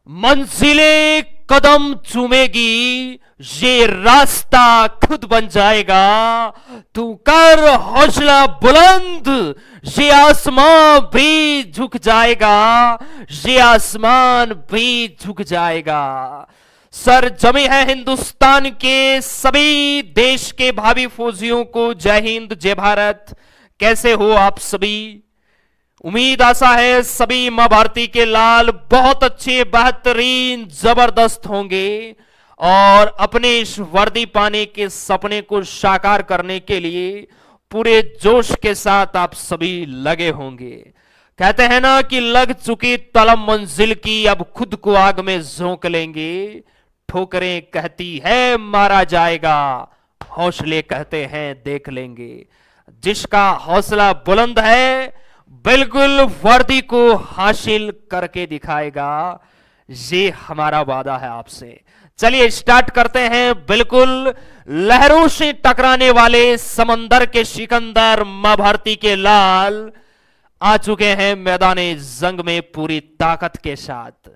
मंजिलें कदम चूमेगी, ये रास्ता खुद बन जाएगा। तू कर हौसला बुलंद, ये आसमान भी झुक जाएगा, ये आसमान भी झुक जाएगा। सर जमी है हिंदुस्तान के सभी देश के भावी फौजियों को जय हिंद जय भारत। कैसे हो आप सभी? उम्मीद आशा है सभी मां भारती के लाल बहुत अच्छे, बेहतरीन, जबरदस्त होंगे और अपने इस वर्दी पाने के सपने को साकार करने के लिए पूरे जोश के साथ आप सभी लगे होंगे। कहते हैं ना कि लग चुकी तलब मंजिल की, अब खुद को आग में झोंक लेंगे। ठोकरें कहती है मारा जाएगा, हौसले कहते हैं देख लेंगे। जिसका हौसला बुलंद है बिल्कुल वर्दी को हासिल करके दिखाएगा, ये हमारा वादा है आपसे। चलिए स्टार्ट करते हैं। बिल्कुल लहरों से टकराने वाले समंदर के सिकंदर मां भारती के लाल आ चुके हैं मैदाने जंग में पूरी ताकत के साथ।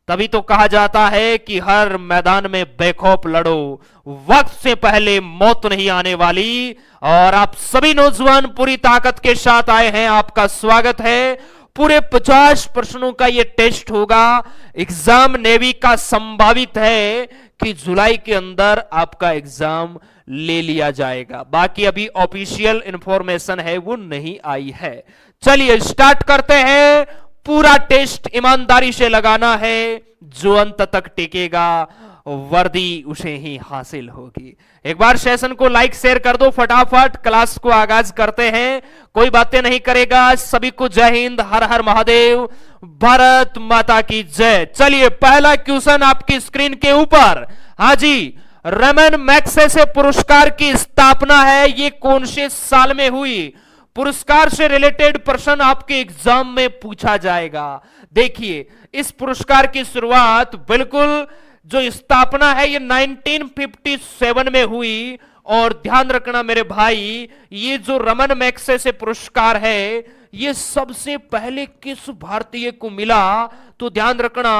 तभी तो कहा जाता है कि हर मैदान में बेखौफ लड़ो, वक्त से पहले मौत नहीं आने वाली। और आप सभी नौजवान पूरी ताकत के साथ आए हैं, आपका स्वागत है। पूरे 50 प्रश्नों का यह टेस्ट होगा। एग्जाम नेवी का संभावित है कि जुलाई के अंदर आपका एग्जाम ले लिया जाएगा। बाकी अभी ऑफिशियल इंफॉर्मेशन है वो नहीं आई है। चलिए स्टार्ट करते हैं। पूरा टेस्ट ईमानदारी से लगाना है, जो अंत तक टिकेगा वर्दी उसे ही हासिल होगी। एक बार सेशन को लाइक शेयर कर दो फटाफट। क्लास को आगाज करते हैं, कोई बातें नहीं करेगा। सभी को जय हिंद, हर हर महादेव, भारत माता की जय। चलिए पहला क्वेश्चन आपकी स्क्रीन के ऊपर। हाँ जी, रमन मैग्सेसे पुरस्कार की स्थापना है, ये कौन से साल में हुई? पुरस्कार से रिलेटेड प्रश्न आपके एग्जाम में पूछा जाएगा। देखिए इस पुरस्कार की शुरुआत, बिल्कुल जो स्थापना है ये 1957 में हुई। और ध्यान रखना मेरे भाई, ये जो रमन मैग्सेसे पुरस्कार है ये सबसे पहले किस भारतीय को मिला? तो ध्यान रखना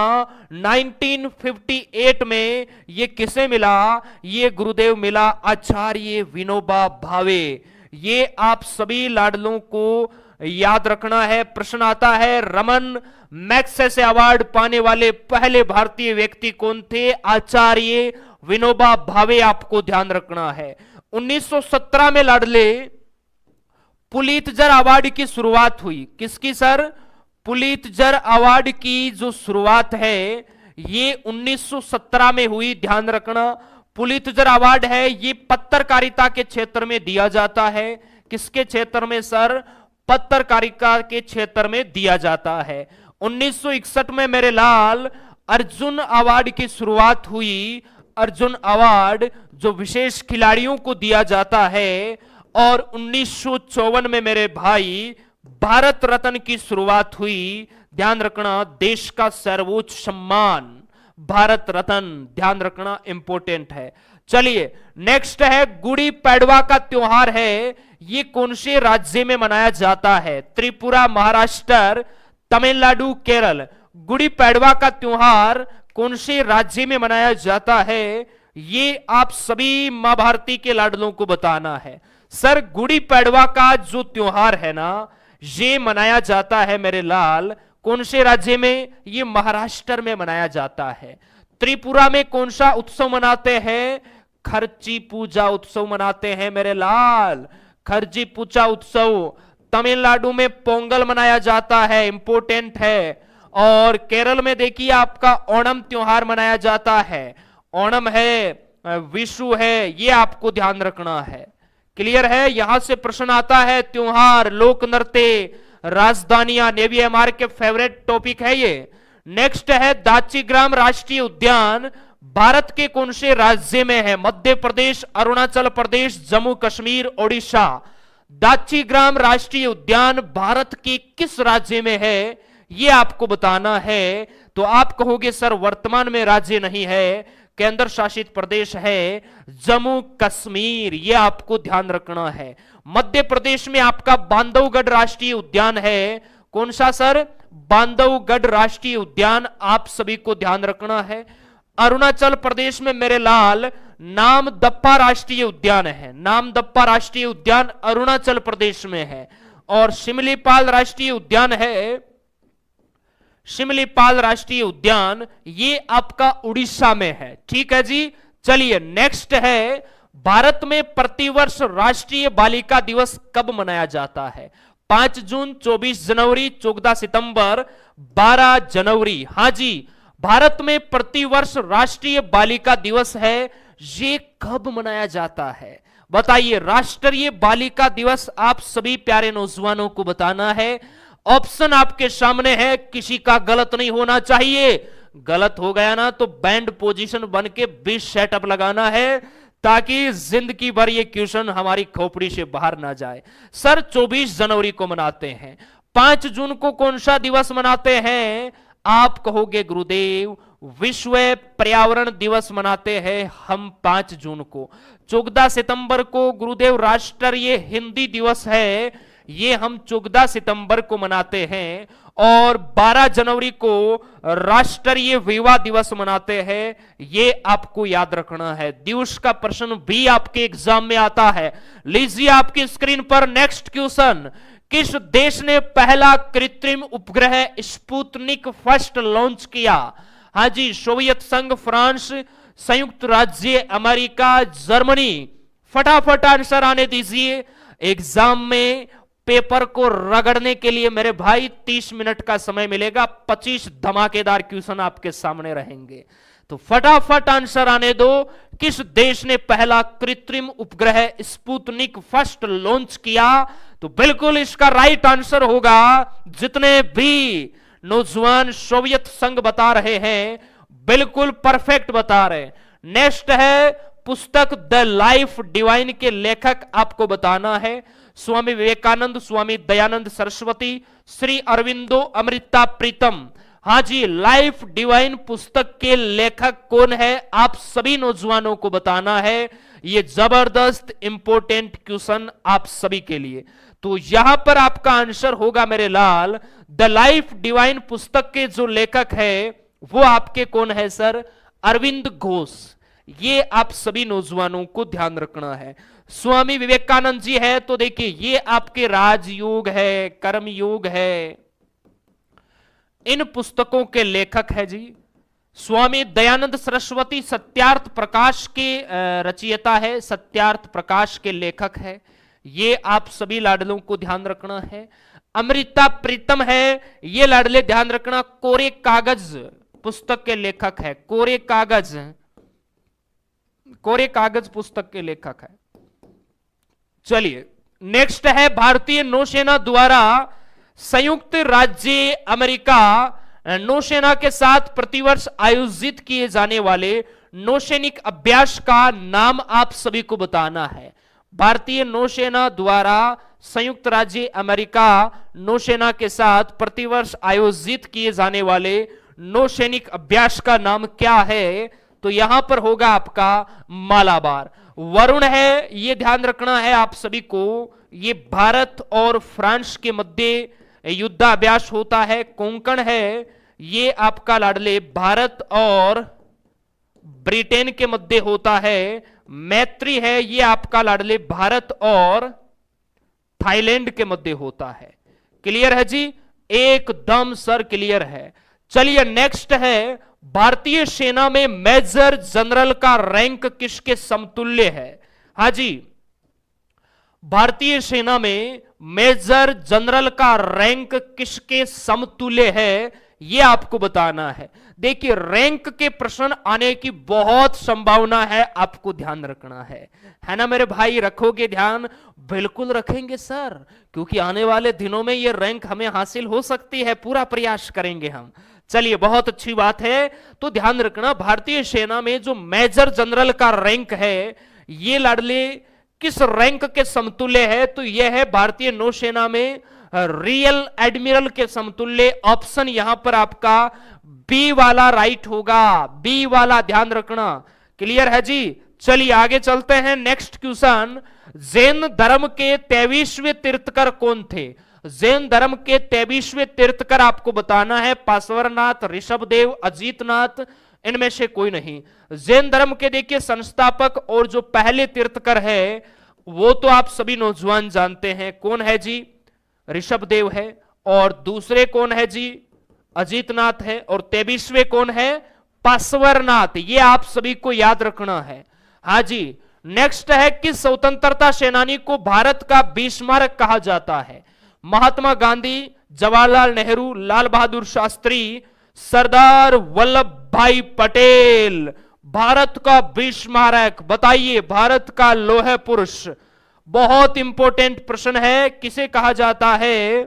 1958 में ये किसे मिला? ये गुरुदेव मिला आचार्य विनोबा भावे। ये आप सभी लाडलों को याद रखना है। प्रश्न आता है रमन मैग्सेसे अवार्ड पाने वाले पहले भारतीय व्यक्ति कौन थे? आचार्य विनोबा भावे, आपको ध्यान रखना है। 1917 में लाडले पुलित्जर अवार्ड की शुरुआत हुई। किसकी सर? पुलित्जर अवार्ड की जो शुरुआत है ये 1917 में हुई। ध्यान रखना पुलित्जर अवार्ड है ये पत्रकारिता के क्षेत्र में दिया जाता है। किसके क्षेत्र में सर? पत्रकारिता के क्षेत्र में दिया जाता है। 1961 में मेरे लाल अर्जुन अवार्ड की शुरुआत हुई। अर्जुन अवार्ड जो विशेष खिलाड़ियों को दिया जाता है। और 1954 में मेरे भाई भारत रत्न की शुरुआत हुई। ध्यान रखना देश का सर्वोच्च सम्मान भारत रत्न, ध्यान रखना इंपॉर्टेंट है। चलिए नेक्स्ट है गुड़ी पड़वा का त्योहार है, ये कौन से राज्य में मनाया जाता है? त्रिपुरा, महाराष्ट्र, तमिलनाडु, केरल। गुड़ी पड़वा का त्योहार कौन से राज्य में मनाया जाता है? ये आप सभी मां भारती के लाडलों को बताना है। सर गुड़ी पड़वा का जो त्योहार है ना ये मनाया जाता है मेरे लाल कौन से राज्य में? ये महाराष्ट्र में मनाया जाता है। त्रिपुरा में कौन सा उत्सव मनाते हैं? खर्ची पूजा उत्सव मनाते हैं मेरे लाल, खर्ची पूजा उत्सव। तमिलनाडु में पोंगल मनाया जाता है, इंपॉर्टेंट है। और केरल में देखिए आपका ओणम त्योहार मनाया जाता है। ओणम है, विशु है, ये आपको ध्यान रखना है। क्लियर है? यहां से प्रश्न आता है त्योहार, लोक नृत्य, राजधानियां, नेवी हमारे के फेवरेट टॉपिक है ये। नेक्स्ट है दाचीग्राम राष्ट्रीय उद्यान भारत के कौन से राज्य में है? मध्य प्रदेश, अरुणाचल प्रदेश, जम्मू कश्मीर, ओडिशा। दाचीग्राम राष्ट्रीय उद्यान भारत के किस राज्य में है ये आपको बताना है। तो आप कहोगे सर वर्तमान में राज्य नहीं है, केंद्र शासित प्रदेश है जम्मू कश्मीर, ये आपको ध्यान रखना है। मध्य प्रदेश में आपका बांधवगढ़ राष्ट्रीय उद्यान है। कौन सा सर? बांधवगढ़ राष्ट्रीय उद्यान आप सभी को ध्यान रखना है। अरुणाचल प्रदेश में मेरे लाल नामदप्पा राष्ट्रीय उद्यान है, नामदप्पा राष्ट्रीय उद्यान अरुणाचल प्रदेश में है। और शिमलीपाल राष्ट्रीय उद्यान है, शिमलीपाल राष्ट्रीय उद्यान ये आपका उड़ीसा में है। ठीक है जी। चलिए नेक्स्ट है, भारत में प्रतिवर्ष राष्ट्रीय बालिका दिवस कब मनाया जाता है? 5 जून, 24 जनवरी, 14 सितंबर, 12 जनवरी। हां जी, भारत में प्रतिवर्ष राष्ट्रीय बालिका दिवस है, ये कब मनाया जाता है? बताइए। राष्ट्रीय बालिका दिवस आप सभी प्यारे नौजवानों को बताना है। ऑप्शन आपके सामने है, किसी का गलत नहीं होना चाहिए। गलत हो गया ना तो बैंड पोजीशन बन के 20 सेटअप लगाना है, ताकि जिंदगी भर ये क्वेश्चन हमारी खोपड़ी से बाहर ना जाए। सर 24 जनवरी को मनाते हैं। 5 जून को कौन सा दिवस मनाते हैं? आप कहोगे गुरुदेव विश्व पर्यावरण दिवस मनाते हैं हम 5 जून को। 14 सितंबर को गुरुदेव राष्ट्रीय हिंदी दिवस है, ये हम 14 सितंबर को मनाते हैं। और 12 जनवरी को राष्ट्रीय विवाह दिवस मनाते हैं, ये आपको याद रखना है। दिवस का प्रश्न भी आपके एग्जाम में आता है। लीजिए आपकी स्क्रीन पर नेक्स्ट क्वेश्चन। किस देश ने पहला कृत्रिम उपग्रह स्पुतनिक फर्स्ट लॉन्च किया? हाँ जी, सोवियत संघ, फ्रांस, संयुक्त राज्य अमेरिका, जर्मनी। फटाफट आंसर आने दीजिए। एग्जाम में पेपर को रगड़ने के लिए मेरे भाई 30 मिनट का समय मिलेगा। 25 धमाकेदार क्वेश्चन आपके सामने रहेंगे, तो फटाफट आंसर आने दो। किस देश ने पहला कृत्रिम उपग्रह स्पुतनिक फर्स्ट लॉन्च किया? तो बिल्कुल इसका राइट आंसर होगा, जितने भी नौजवान सोवियत संघ बता रहे हैं, बिल्कुल परफेक्ट बता रहे। नेक्स्ट है पुस्तक द लाइफ डिवाइन के लेखक आपको बताना है। स्वामी विवेकानंद, स्वामी दयानंद सरस्वती, श्री अरविंदो, अमृता प्रीतम। हाँ जी, लाइफ डिवाइन पुस्तक के लेखक कौन है? आप सभी नौजवानों को बताना है। ये जबरदस्त इंपॉर्टेंट क्वेश्चन आप सभी के लिए। तो यहां पर आपका आंसर होगा मेरे लाल, द लाइफ डिवाइन पुस्तक के जो लेखक है वो आपके कौन है सर? अरविंद घोष। ये आप सभी नौजवानों को ध्यान रखना है। स्वामी विवेकानंद जी है तो देखिए ये आपके राजयोग है, कर्मयोग है, इन पुस्तकों के लेखक है जी। स्वामी दयानंद सरस्वती सत्यार्थ प्रकाश के रचयिता है, सत्यार्थ प्रकाश के लेखक है। ये आप सभी लाडलों को ध्यान रखना है। अमृता प्रीतम है, ये लाडले ध्यान रखना, कोरे कागज पुस्तक के लेखक है। कोरे कागज, कोरे कागज पुस्तक के लेखक है। चलिए नेक्स्ट है, भारतीय नौसेना द्वारा संयुक्त राज्य अमेरिका नौसेना के साथ प्रतिवर्ष आयोजित किए जाने वाले नौसैनिक अभ्यास का नाम आप सभी को बताना है। भारतीय नौसेना द्वारा संयुक्त राज्य अमेरिका नौसेना के साथ प्रतिवर्ष आयोजित किए जाने वाले नौसैनिक अभ्यास का नाम क्या है? तो यहां पर होगा आपका मालाबार। वरुण है, ये ध्यान रखना है आप सभी को, ये भारत और फ्रांस के मध्य युद्धाभ्यास होता है। कोंकण है, ये आपका लाडले भारत और ब्रिटेन के मध्य होता है। मैत्री है, ये आपका लाडले भारत और थाईलैंड के मध्य होता है। क्लियर है जी? एकदम सर क्लियर है। चलिए नेक्स्ट है, भारतीय सेना में मेजर जनरल का रैंक किसके समतुल्य है? हां जी, भारतीय सेना में मेजर जनरल का रैंक किसके समतुल्य है, यह आपको बताना है। देखिए रैंक के प्रश्न आने की बहुत संभावना है, आपको ध्यान रखना है ना मेरे भाई? रखोगे ध्यान? बिल्कुल रखेंगे सर, क्योंकि आने वाले दिनों में यह रैंक हमें हासिल हो सकती है, पूरा प्रयास करेंगे हम। चलिए बहुत अच्छी बात है, तो ध्यान रखना भारतीय सेना में जो मेजर जनरल का रैंक है, ये लाडले किस रैंक के समतुल्य है? तो यह है भारतीय नौसेना में रियल एडमिरल के समतुल्य। ऑप्शन यहां पर आपका बी वाला राइट होगा, बी वाला ध्यान रखना। क्लियर है जी? चलिए आगे चलते हैं। नेक्स्ट क्वेश्चन, जैन धर्म के 23वें तीर्थकर कौन थे? जैन धर्म के 23वें तीर्थकर आपको बताना है, पार्श्वनाथ, ऋषभदेव, अजीतनाथ, इनमें से कोई नहीं। जैन धर्म के देखिए संस्थापक और जो पहले तीर्थकर है वो तो आप सभी नौजवान जानते हैं, कौन है जी? ऋषभदेव है। और दूसरे कौन है जी? अजीतनाथ है। और 23वें कौन है? पार्श्वनाथ। ये आप सभी को याद रखना है। हाँ जी। नेक्स्ट है कि स्वतंत्रता सेनानी को भारत का बीस्मारक कहा जाता है? महात्मा गांधी, जवाहरलाल नेहरू, लाल बहादुर शास्त्री, सरदार वल्लभ भाई पटेल। भारत का बीस्मारक बताइए, भारत का लौह पुरुष। बहुत इंपॉर्टेंट प्रश्न है, किसे कहा जाता है?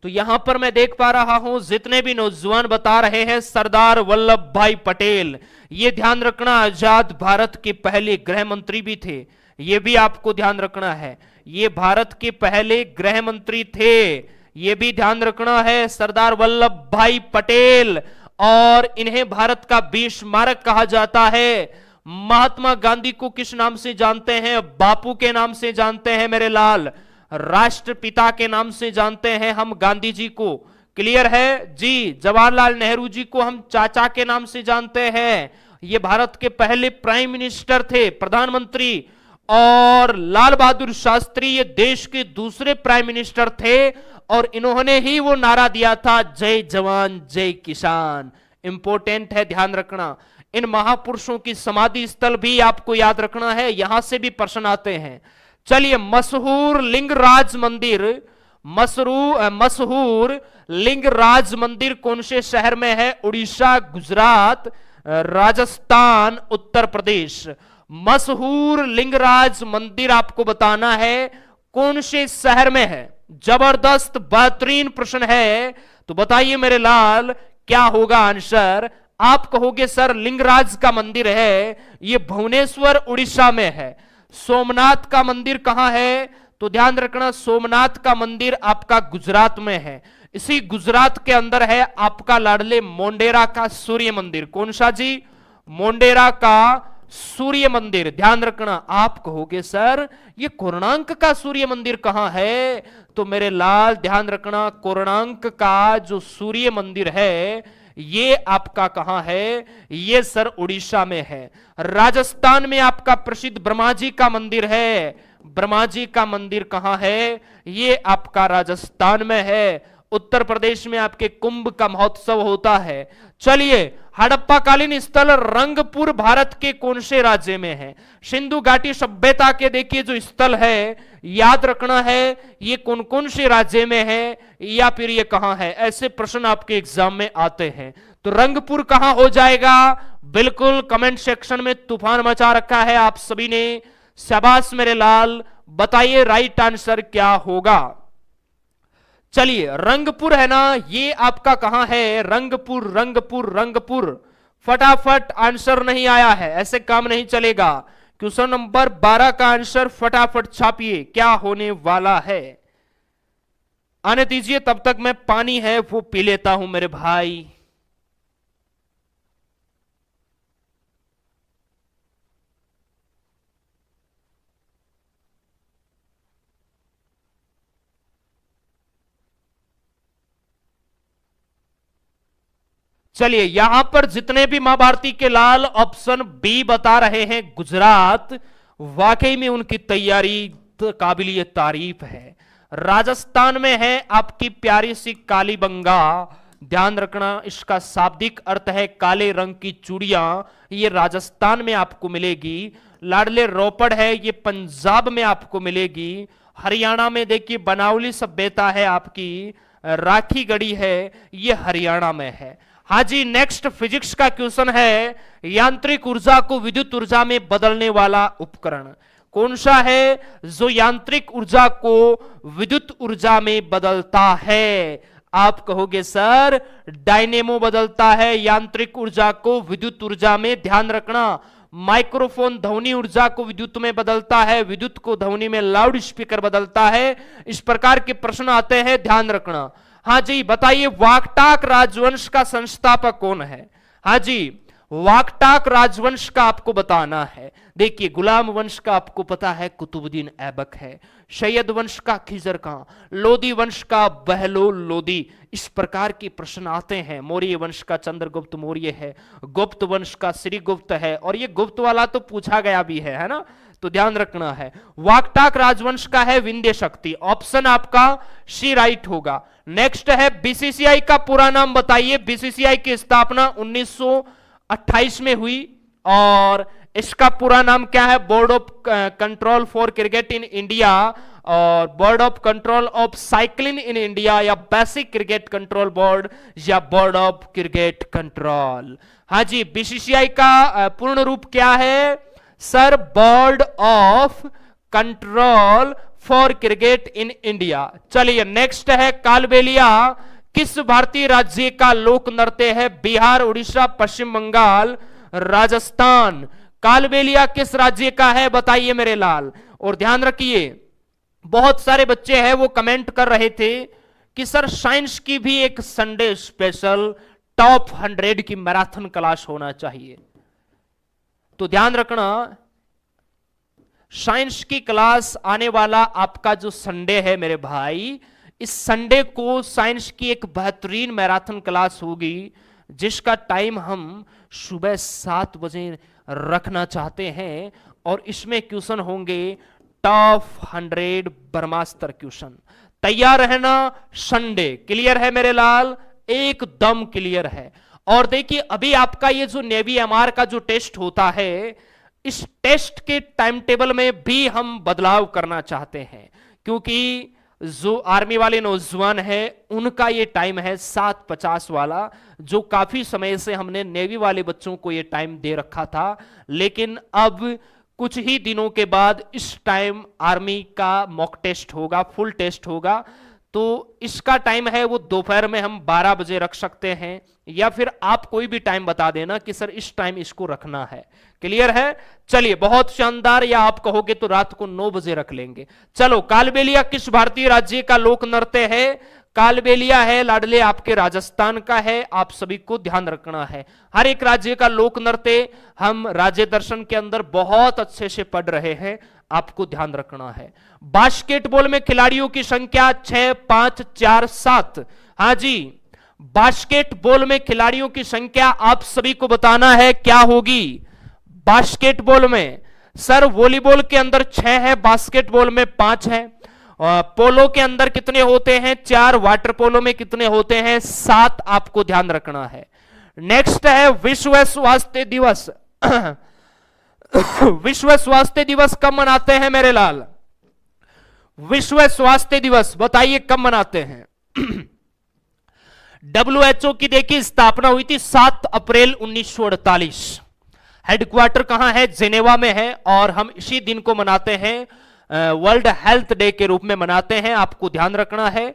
तो यहां पर मैं देख पा रहा हूं जितने भी नौजवान बता रहे हैं सरदार वल्लभ भाई पटेल। यह ध्यान रखना, आजाद भारत के पहले गृह मंत्री भी थे, यह भी आपको ध्यान रखना है। ये भारत के पहले गृह मंत्री थे, यह भी ध्यान रखना है, सरदार वल्लभ भाई पटेल। और इन्हें भारत का बीस्मारक कहा जाता है। महात्मा गांधी को किस नाम से जानते हैं? बापू के नाम से जानते हैं मेरे लाल। राष्ट्रपिता के नाम से जानते हैं हम गांधी जी को, क्लियर है जी। जवाहरलाल नेहरू जी को हम चाचा के नाम से जानते हैं, ये भारत के पहले प्राइम मिनिस्टर थे, प्रधानमंत्री। और लाल बहादुर शास्त्री ये देश के दूसरे प्राइम मिनिस्टर थे और इन्होंने ही वो नारा दिया था, जय जवान जय किसान। इंपॉर्टेंट है, ध्यान रखना। इन महापुरुषों की समाधि स्थल भी आपको याद रखना है, यहां से भी प्रश्न आते हैं। चलिए, मशहूर लिंगराज मंदिर, मशहूर लिंगराज मंदिर कौन से शहर में है? उड़ीसा, गुजरात, राजस्थान, उत्तर प्रदेश। मशहूर लिंगराज मंदिर आपको बताना है कौन से शहर में है। जबरदस्त बेहतरीन प्रश्न है, तो बताइए मेरे लाल क्या होगा आंसर? आप कहोगे सर लिंगराज का मंदिर है, यह भुवनेश्वर उड़ीसा में है। सोमनाथ का मंदिर कहां है? तो ध्यान रखना, सोमनाथ का मंदिर आपका गुजरात में है। इसी गुजरात के अंदर है आपका लाडले मोंडेरा का सूर्य मंदिर। कौन सा जी? मोंडेरा का सूर्य मंदिर। ध्यान रखना, आप कहोगे सर ये कोणार्क का सूर्य मंदिर कहां है? तो मेरे लाल ध्यान रखना, कोणार्क का जो सूर्य मंदिर है ये आपका कहां है? ये सर उड़ीसा में है। राजस्थान में आपका प्रसिद्ध ब्रह्मा जी का मंदिर है। ब्रह्मा जी का मंदिर कहां है? ये आपका राजस्थान में है। उत्तर प्रदेश में आपके कुंभ का महोत्सव होता है। चलिए, हड़प्पा कालीन स्थल रंगपुर भारत के कौन से राज्य में है? सिंधु घाटी सभ्यता के देखिए जो स्थल है, याद रखना है ये कौन कौन से राज्य में है या फिर ये कहां है। ऐसे प्रश्न आपके एग्जाम में आते हैं। तो रंगपुर कहां हो जाएगा? बिल्कुल कमेंट सेक्शन में तूफान मचा रखा है आप सभी ने, शाबाश मेरे लाल। बताइए राइट आंसर क्या होगा। चलिए, रंगपुर है ना, ये आपका कहां है? रंगपुर, रंगपुर, रंगपुर। फटाफट आंसर नहीं आया है, ऐसे काम नहीं चलेगा। क्वेश्चन नंबर 12 का आंसर फटाफट छापिए, क्या होने वाला है। आने दीजिए, तब तक मैं पानी है वो पी लेता हूं मेरे भाई। चलिए, यहां पर जितने भी महाभारती के लाल ऑप्शन बी बता रहे हैं गुजरात, वाकई में उनकी तैयारी काबिलिय तारीफ है। राजस्थान में है आपकी प्यारी सी कालीबंगा। ध्यान रखना, इसका शाब्दिक अर्थ है काले रंग की चूड़ियां, ये राजस्थान में आपको मिलेगी। लाडले रोपड़ है, ये पंजाब में आपको मिलेगी। हरियाणा में देखिए बनावली सभ्यता है आपकी, राखी गढ़ी है, ये हरियाणा में है। हाँ जी, नेक्स्ट फिजिक्स का क्वेश्चन है, यांत्रिक ऊर्जा को विद्युत ऊर्जा में बदलने वाला उपकरण कौन सा है जो यांत्रिक ऊर्जा को विद्युत ऊर्जा में बदलता है? आप कहोगे सर डायनेमो बदलता है यांत्रिक ऊर्जा को विद्युत ऊर्जा में। ध्यान रखना, माइक्रोफोन ध्वनि ऊर्जा को विद्युत में बदलता है, विद्युत को ध्वनि में लाउड स्पीकर बदलता है। इस प्रकार के प्रश्न आते हैं, ध्यान रखना। हाँ जी, बताइए वाकटाक राजवंश का संस्थापक कौन है? हाँ जी, वाकटाक राजवंश का आपको बताना है। देखिए, गुलाम वंश का आपको पता है कुतुबुद्दीन ऐबक है, सैयद वंश का खिजर खां, लोदी वंश का बहलोल लोदी, इस प्रकार के प्रश्न आते हैं। मौर्य वंश का चंद्रगुप्त मौर्य है, गुप्त वंश का श्रीगुप्त है, और ये गुप्त वाला तो पूछा गया भी है ना, तो ध्यान रखना है। वाकटाक राजवंश का है विंध्य शक्ति, ऑप्शन आपका सी राइट होगा। नेक्स्ट है बीसीसीआई का पूरा नाम बताइए। बीसीसीआई की स्थापना 1928 में हुई और इसका पूरा नाम क्या है? Board of control for cricket in India, और board of control of cycling in India, या बेसिक क्रिकेट कंट्रोल बोर्ड, या बोर्ड ऑफ क्रिकेट कंट्रोल। हाँ जी, बीसीसीआई का पूर्ण रूप क्या है sir? Board of control for cricket in India. चलिए नेक्स्ट है कालबेलिया किस भारतीय राज्य का लोक नृत्य है? बिहार, उड़ीसा, पश्चिम बंगाल, राजस्थान। कालबेलिया किस राज्य का है बताइए मेरे लाल। और ध्यान रखिए, बहुत सारे बच्चे हैं वो कमेंट कर रहे थे कि सर साइंस की भी एक संडे स्पेशल टॉप 100 की मैराथन क्लास होना चाहिए। तो ध्यान रखना, साइंस की क्लास आने वाला आपका जो संडे है मेरे भाई, इस संडे को साइंस की एक बेहतरीन मैराथन क्लास होगी, जिसका टाइम हम सुबह 7 बजे रखना चाहते हैं, और इसमें क्वेश्चन होंगे टॉप 100 ब्रह्मास्त्र क्वेश्चन। तैयार रहना, संडे क्लियर है मेरे लाल? एकदम क्लियर है। और देखिए, अभी आपका ये जो नेवी एमआर का जो टेस्ट होता है, इस टेस्ट के टाइम टेबल में भी हम बदलाव करना चाहते हैं, क्योंकि जो आर्मी वाले नौजवान हैं उनका ये टाइम है 7:50 वाला, जो काफी समय से हमने नेवी वाले बच्चों को ये टाइम दे रखा था, लेकिन अब कुछ ही दिनों के बाद इस टाइम आर्मी का मॉक टेस्ट होगा, फुल टेस्ट होगा। तो इसका टाइम है वो दोपहर में हम 12 बजे रख सकते हैं, या फिर आप कोई भी टाइम बता देना कि सर इस टाइम इसको रखना है। क्लियर है? चलिए, बहुत शानदार। या आप कहोगे तो रात को 9 बजे रख लेंगे। चलो, कालबेलिया किस भारतीय राज्य का लोक नृत्य है? कालबेलिया है लाडले आपके राजस्थान का है। आप सभी को ध्यान रखना है, हर एक राज्य का लोक नृत्य हम राज्य दर्शन के अंदर बहुत अच्छे से पढ़ रहे हैं, आपको ध्यान रखना है। बास्केटबॉल में खिलाड़ियों की संख्या 6, 5, 4, 7। हाँ जी, बास्केटबॉल में खिलाड़ियों की संख्या आप सभी को बताना है क्या होगी। बास्केटबॉल में सर वॉलीबॉल के अंदर 6 है, बास्केटबॉल में 5 है। पोलो के अंदर कितने होते हैं? 4। वाटर पोलो में कितने होते हैं? 7। आपको ध्यान रखना है। नेक्स्ट है विश्व स्वास्थ्य दिवस। विश्व स्वास्थ्य दिवस कब मनाते हैं मेरे लाल? विश्व स्वास्थ्य दिवस बताइए कब मनाते हैं? WHO की देखिए स्थापना हुई थी 7 अप्रैल 1948। हेडक्वार्टर कहां है? जेनेवा में है, और हम इसी दिन को मनाते हैं वर्ल्ड हेल्थ डे के रूप में मनाते हैं, आपको ध्यान रखना है।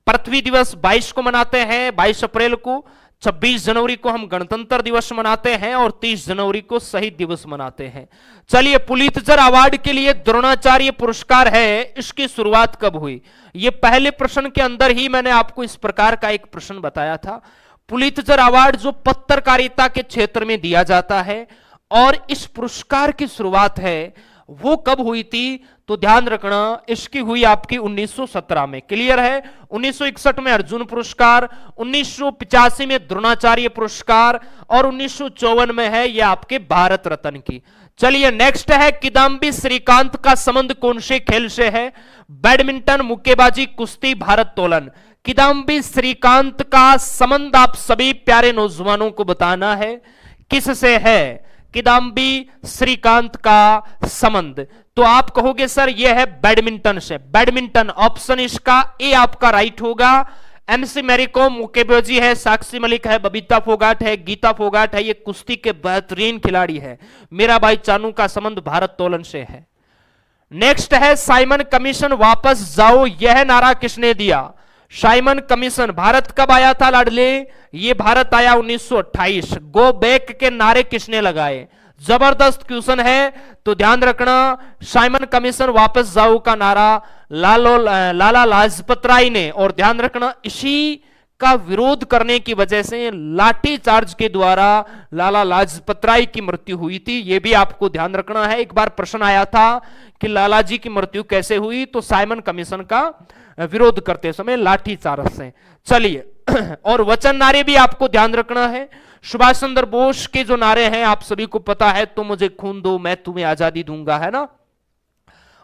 पृथ्वी दिवस 22 को मनाते हैं, 22 अप्रैल को। 26 जनवरी को हम गणतंत्र दिवस मनाते हैं, और 30 जनवरी को शहीद दिवस मनाते हैं। चलिए, पुलित्जर अवार्ड के लिए द्रोणाचार्य पुरस्कार है, इसकी शुरुआत कब हुई? ये पहले प्रश्न के अंदर ही मैंने आपको इस प्रकार का एक प्रश्न बताया था। पुलित्जर अवार्ड जो पत्रकारिता के क्षेत्र में दिया जाता है, और इस पुरस्कार की शुरुआत है वो कब हुई थी? तो ध्यान रखना, इसकी हुई आपकी 1917 में। क्लियर है? 1961 में अर्जुन पुरस्कार, 1985 में द्रोणाचार्य पुरस्कार, और 1954 में है ये आपके भारत रत्न की। चलिए नेक्स्ट है किदाम्बी श्रीकांत का संबंध कौन से खेल से है? बैडमिंटन, मुक्केबाजी, कुश्ती, भारोत्तोलन। किदाम्बी श्रीकांत का संबंध आप सभी प्यारे नौजवानों को बताना है किससे है? किदाम्बी श्रीकांत का संबंध। तो आप कहोगे सर यह है बैडमिंटन से। बैडमिंटन ऑप्शन इसका ए आपका राइट होगा। एमसी मैरीकॉम मुक्केबाजी है, साक्षी मलिक है, बबीता फोगाट है, गीता फोगाट है, ये कुश्ती के बेहतरीन खिलाड़ी है। मेरा भाई चानू का संबंध भारोत्तोलन से है। नेक्स्ट है साइमन कमीशन वापस जाओ, यह नारा किसने दिया? साइमन कमीशन भारत कब आया था लाडले? ये भारत आया 1928। गो बैक के नारे किसने लगाए? जबरदस्त क्वेश्चन है, तो ध्यान रखना। साइमन कमीशन वापस जाओ का नारा लाला लाजपत राय ने, और ध्यान रखना इसी का विरोध करने की वजह से लाठी चार्ज के द्वारा लाला लाजपत राय की मृत्यु हुई थी। यह भी आपको ध्यान रखना है। एक बार प्रश्न आया था कि लाला जी की मृत्यु कैसे हुई, तो साइमन कमीशन का विरोध करते समय लाठी चार्ज से। चलिए, और वचन नारे भी आपको ध्यान रखना है। सुभाष चंद्र बोस के जो नारे हैं आप सभी को पता है, तो मुझे खून दो मैं तुम्हें आजादी दूंगा, है ना।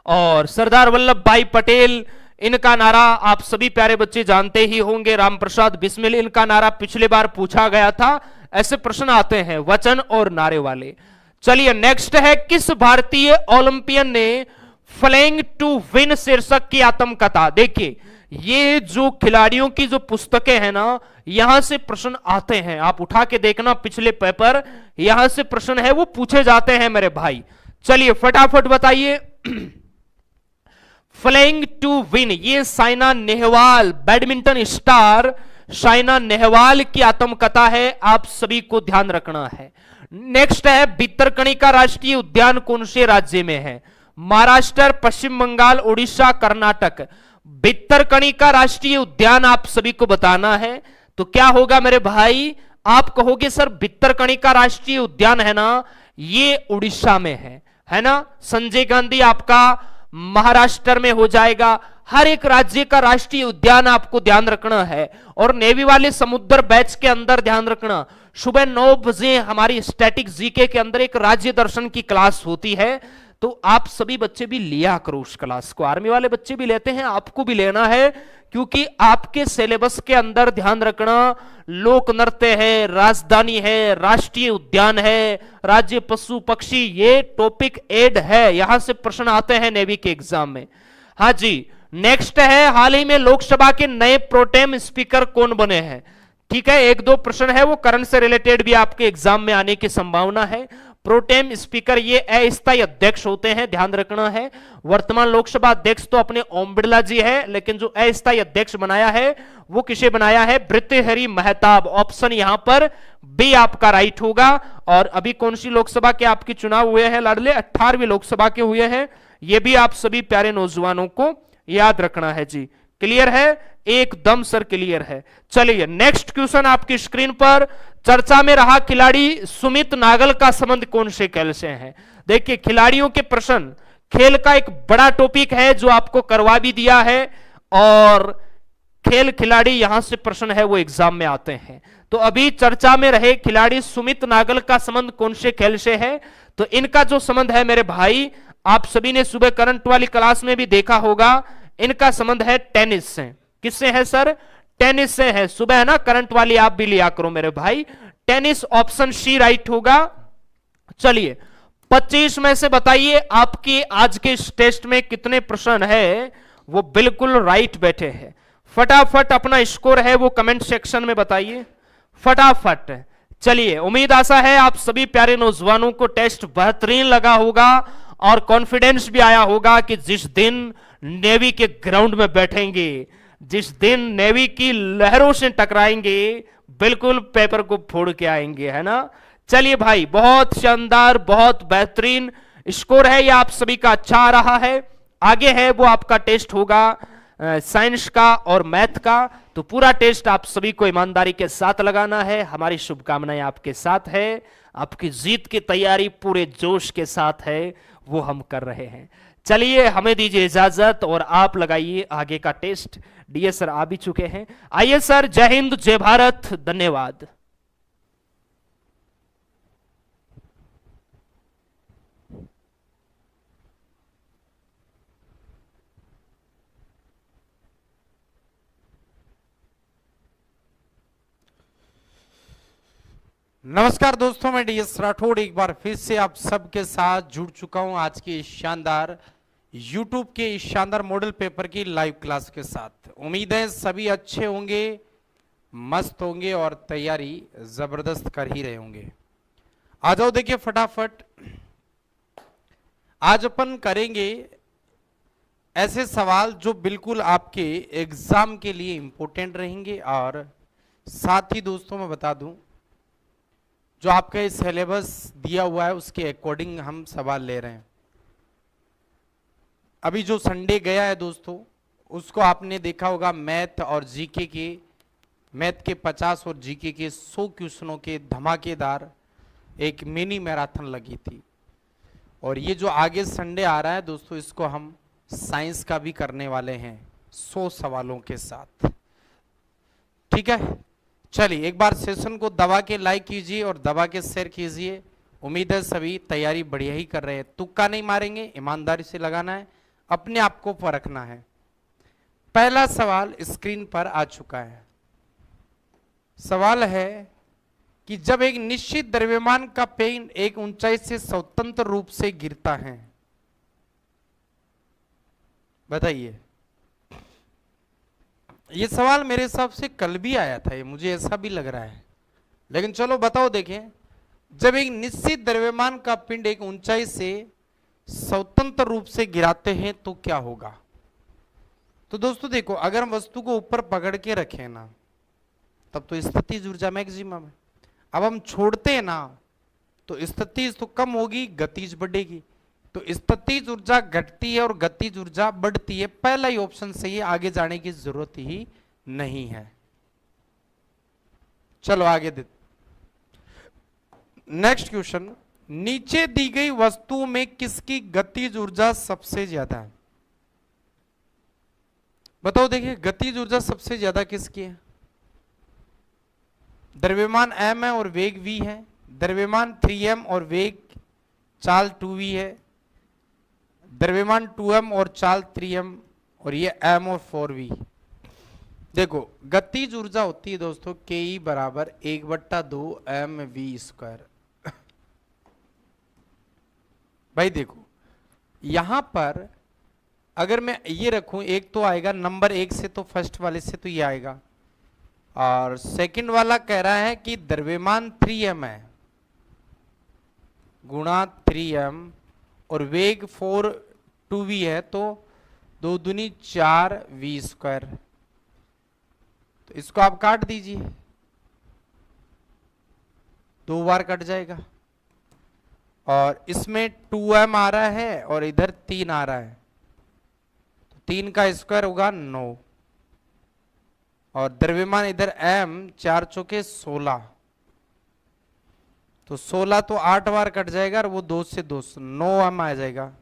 और सरदार वल्लभ भाई पटेल, इनका नारा आप सभी प्यारे बच्चे जानते ही होंगे। राम प्रसाद बिस्मिल, इनका नारा पिछले बार पूछा गया था। ऐसे प्रश्न आते हैं वचन और नारे वाले। चलिए नेक्स्ट है, किस भारतीय ओलंपियन ने फ्लाइंग टू विन शीर्षक की आत्मकथा। देखिए, ये जो खिलाड़ियों की जो पुस्तकें हैं ना, यहां से प्रश्न आते हैं। आप उठा के देखना पिछले पेपर, यहां से प्रश्न है वो पूछे जाते हैं मेरे भाई। चलिए फटाफट बताइए। फ्लाइंग टू विन, ये साइना नेहवाल, बैडमिंटन स्टार साइना नेहवाल की आत्मकथा है। आप सभी को ध्यान रखना है। नेक्स्ट है, भितरकणिका राष्ट्रीय उद्यान कौन से राज्य में है। महाराष्ट्र, पश्चिम बंगाल, उड़ीसा, कर्नाटक। भितरकणिका राष्ट्रीय उद्यान आप सभी को बताना है। तो क्या होगा मेरे भाई, आप कहोगे सर भितरकणिका राष्ट्रीय उद्यान है ना, ये उड़ीसा में है ना। संजय गांधी आपका महाराष्ट्र में हो जाएगा। हर एक राज्य का राष्ट्रीय उद्यान आपको ध्यान रखना है। और नेवी वाले समुद्र बैच के अंदर ध्यान रखना, सुबह 9 बजे हमारी स्टैटिक जीके के अंदर एक राज्य दर्शन की क्लास होती है। तो आप सभी बच्चे भी लिया करो उस क्लास को। आर्मी वाले बच्चे भी लेते हैं, आपको भी लेना है, क्योंकि आपके सिलेबस के अंदर ध्यान रखना लोक नृत्य है, राजधानी है, राष्ट्रीय उद्यान है, राज्य पशु पक्षी, ये टॉपिक एड है। यहां से प्रश्न आते हैं नेवी के एग्जाम में। हाँ जी, नेक्स्ट है, हाल ही में लोकसभा के नए प्रोटेम स्पीकर कौन बने हैं। ठीक है, एक दो प्रश्न है वो करंट से रिलेटेड भी आपके एग्जाम में आने की संभावना है। प्रोटेम स्पीकर ये अस्थायी अध्यक्ष होते हैं, ध्यान रखना है। वर्तमान लोकसभा अध्यक्ष तो अपने ओम बिरला जी है, लेकिन जो अस्थायी अध्यक्ष बनाया है वो किसे बनाया है, भृतृहरि महताब। ऑप्शन यहां पर बी आपका राइट होगा। और अभी कौन सी लोकसभा के आपके चुनाव हुए हैं लाडले, 18वीं लोकसभा के हुए हैं। ये भी आप सभी प्यारे नौजवानों को याद रखना है जी। क्लियर है, एकदम सर क्लियर है। चलिए नेक्स्ट क्वेश्चन आपकी स्क्रीन पर, चर्चा में रहा खिलाड़ी सुमित नागल का संबंध कौन से खेल से है। देखिए, खिलाड़ियों के प्रश्न खेल का एक बड़ा टॉपिक है जो आपको करवा भी दिया है, और खेल खिलाड़ी यहां से प्रश्न है वो एग्जाम में आते हैं। तो अभी चर्चा में रहे खिलाड़ी सुमित नागल का संबंध कौन से खेल से है। तो इनका जो संबंध है मेरे भाई, आप सभी ने सुबह करंट वाली क्लास में भी देखा होगा, इनका संबंध है टेनिस से। किससे है सर, टेनिस से है। सुबह है ना करंट वाली आप भी लिया करो मेरे भाई। टेनिस, ऑप्शन सी राइट होगा। चलिए 25 में से बताइए आपके आज के इस टेस्ट में कितने प्रश्न है वो बिल्कुल राइट बैठे हैं। फटाफट अपना स्कोर है वो कमेंट सेक्शन में बताइए फटाफट। चलिए, उम्मीद आशा है आप सभी प्यारे नौजवानों को टेस्ट बेहतरीन लगा होगा और कॉन्फिडेंस भी आया होगा कि जिस दिन नेवी के ग्राउंड में बैठेंगे, जिस दिन नेवी की लहरों से टकराएंगे, बिल्कुल पेपर को फोड़ के आएंगे, है ना। चलिए भाई, बहुत शानदार, बहुत बेहतरीन स्कोर है, ये आप सभी का अच्छा आ रहा है। आगे है वो आपका टेस्ट होगा साइंस का और मैथ का। तो पूरा टेस्ट आप सभी को ईमानदारी के साथ लगाना है। हमारी शुभकामनाएं आपके साथ है, आपकी जीत की तैयारी पूरे जोश के साथ है, वो हम कर रहे हैं। चलिए, हमें दीजिए इजाजत और आप लगाइए आगे का टेस्ट। डीए सर आ भी चुके हैं। आइए सर, जय हिंद, जय भारत, धन्यवाद। नमस्कार दोस्तों, मैं डीएस राठौड़ एक बार फिर से आप सबके साथ जुड़ चुका हूं आज की शानदार YouTube के इस शानदार मॉडल पेपर की लाइव क्लास के साथ। उम्मीद है सभी अच्छे होंगे, मस्त होंगे और तैयारी जबरदस्त कर ही रहे होंगे। आ जाओ, देखिए फटाफट आज अपन करेंगे ऐसे सवाल जो बिल्कुल आपके एग्जाम के लिए इंपॉर्टेंट रहेंगे। और साथ ही दोस्तों मैं बता दूं, जो आपका ये सिलेबस दिया हुआ है उसके अकॉर्डिंग हम सवाल ले रहे हैं। अभी जो संडे गया है दोस्तों, उसको आपने देखा होगा मैथ और जीके के मैथ के 50 और जीके के 100 क्वेश्चनों के धमाकेदार एक मिनी मैराथन लगी थी। और ये जो आगे संडे आ रहा है दोस्तों, इसको हम साइंस का भी करने वाले हैं 100 सवालों के साथ। ठीक है, चलिए एक बार सेशन को दबा के लाइक कीजिए और दबा के शेयर कीजिए। उम्मीद है सभी तैयारी बढ़िया ही कर रहे हैं, तुक्का नहीं मारेंगे, ईमानदारी से लगाना है, अपने आप को परखना है। पहला सवाल स्क्रीन पर आ चुका है। सवाल है कि जब एक निश्चित द्रव्यमान का पिंड एक ऊंचाई से स्वतंत्र रूप से गिरता है, बताइए। ये सवाल मेरे हिसाब से कल भी आया था, ये मुझे ऐसा भी लग रहा है, लेकिन चलो बताओ देखें। जब एक निश्चित द्रव्यमान का पिंड एक ऊंचाई से स्वतंत्र रूप से गिराते हैं तो क्या होगा। तो दोस्तों देखो, अगर हम वस्तु को ऊपर पकड़ के रखें ना, तब तो स्थितिज ऊर्जा मैक्सिमम है। अब हम छोड़ते हैं ना, तो स्थितिज तो कम होगी, गतिज बढ़ेगी। तो स्थितिज ऊर्जा घटती है और गतिज ऊर्जा बढ़ती है। पहला ही ऑप्शन सही है, आगे जाने की जरूरत ही नहीं है। चलो आगे देते। नेक्स्ट क्वेश्चन, नीचे दी गई वस्तु में किसकी गतिज ऊर्जा सबसे ज्यादा है। बताओ देखिए, गतिज ऊर्जा सबसे ज्यादा किसकी है। द्रव्यमान m है और वेग v है, द्रव्यमान 3m और वेग चाल 2v है, द्रव्यमान 2m और चाल 3m, और ये m और 4v। देखो गतिज ऊर्जा होती है दोस्तों ke बराबर 1/2 mv²। भाई देखो यहां पर अगर मैं ये रखूं, एक तो आएगा नंबर 1 से, तो फर्स्ट वाले से तो ये आएगा, और सेकंड वाला कह रहा है कि द्रव्यमान 3m है गुणा 3m और वेग 2v है, तो 2 दूनी 4v²। तो इसको आप काट दीजिए, 2 बार कट जाएगा, और इसमें 2m आ रहा है और इधर 3 आ रहा है, तो 3 का स्क्वायर होगा 9, और द्रव्यमान इधर m 4 चौके 16, तो 16 तो 8 बार कट जाएगा, और वो 2 से 2 9m आ जाएगा,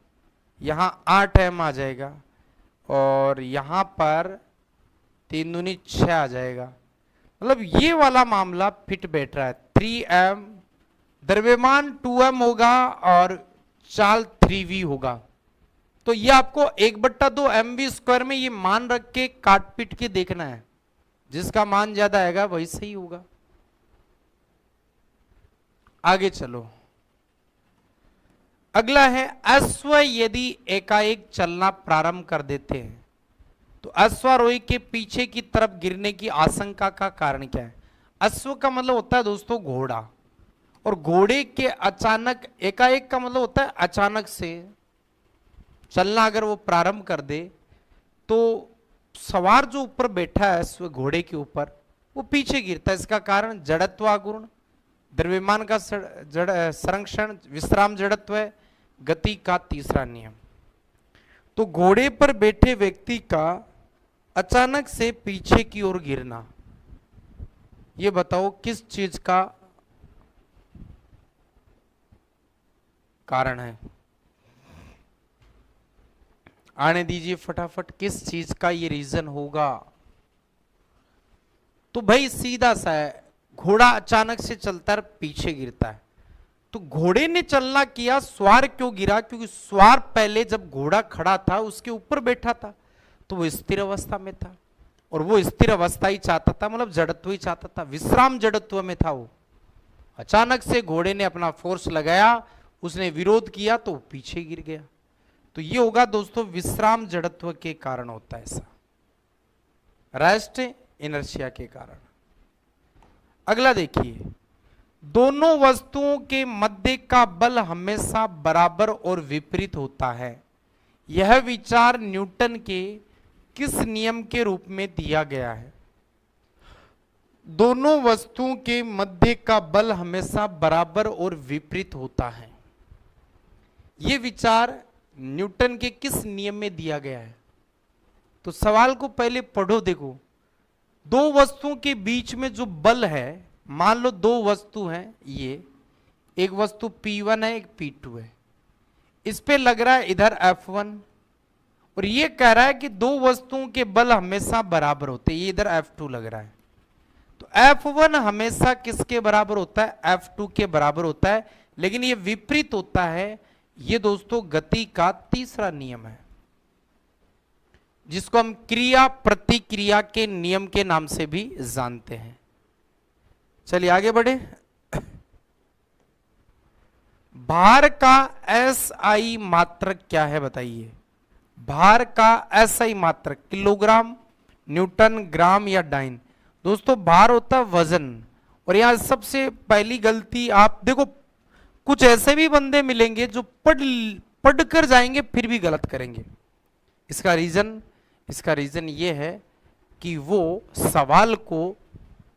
यहां 8m आ जाएगा, और यहां पर 3 दूनी 6 आ जाएगा। मतलब ये वाला मामला फिट बैठ रहा है। 3m द्रव्यमान 2m होगा और चाल 3v होगा। तो ये आपको 1/2 mv² में ये मान रख के काट पीट के देखना है, जिसका मान ज्यादा आएगा वही सही होगा। आगे चलो, अगला है अश्व यदि एकाएक चलना प्रारंभ कर देते हैं तो अश्वारोही के पीछे की तरफ गिरने की आशंका का कारण क्या है। अश्व का मतलब होता है दोस्तों घोड़ा, और घोड़े के अचानक, एकाएक का मतलब होता है अचानक से चलना अगर वो प्रारंभ कर दे, तो सवार जो ऊपर बैठा है अश्व घोड़े के ऊपर, वो पीछे गिरता है। इसका कारण जड़त्वागुण, द्रव्यमान का संरक्षण, विश्राम जड़त्व है, गति का तीसरा नियम। तो घोड़े पर बैठे व्यक्ति का अचानक से पीछे की ओर गिरना, ये बताओ किस चीज का कारण है। आने दीजिए फटाफट, किस चीज का ये रीजन होगा। तो भाई सीधा सा है, घोड़ा अचानक से चलता है पीछे गिरता है, तो घोड़े ने चलना किया, सवार क्यों गिरा, क्योंकि सवार पहले जब घोड़ा खड़ा था उसके ऊपर बैठा था, तो वो स्थिर अवस्था में था, और वो स्थिर अवस्था ही चाहता था, मतलब जड़त्व ही चाहता था, विश्राम जड़त्व में था वो। अचानक से घोड़े ने अपना फोर्स लगाया, उसने विरोध किया, तो पीछे गिर गया। तो ये होगा दोस्तों विश्राम जड़त्व के कारण होता है ऐसा, रेस्ट इनर्शिया के कारण। अगला देखिए, दोनों वस्तुओं के मध्य का बल हमेशा बराबर और विपरीत होता है। यह विचार न्यूटन के किस नियम के रूप में दिया गया है। दोनों वस्तुओं के मध्य का बल हमेशा बराबर और विपरीत होता है, यह विचार न्यूटन के किस नियम में दिया गया है। तो सवाल को पहले पढ़ो, देखो दो वस्तुओं के बीच में जो बल है, मान लो दो वस्तु हैं, ये एक वस्तु P1 है, एक P2 है, इस पे लग रहा है इधर F1 और ये कह रहा है कि दो वस्तुओं के बल हमेशा बराबर होते हैं। ये इधर F2 लग रहा है, तो F1 हमेशा किसके बराबर होता है? F2 के बराबर होता है। लेकिन ये विपरीत होता है। ये दोस्तों गति का तीसरा नियम है, जिसको हम क्रिया प्रतिक्रिया के नियम के नाम से भी जानते हैं। चलिए आगे बढ़े। भार का SI मात्रक क्या है बताइए? भार का SI मात्रक किलोग्राम, न्यूटन, ग्राम या डाइन। दोस्तों भार होता है वजन। और यहां सबसे पहली गलती आप देखो, कुछ ऐसे भी बंदे मिलेंगे जो पढ़ कर जाएंगे फिर भी गलत करेंगे। इसका रीजन ये है कि वो सवाल को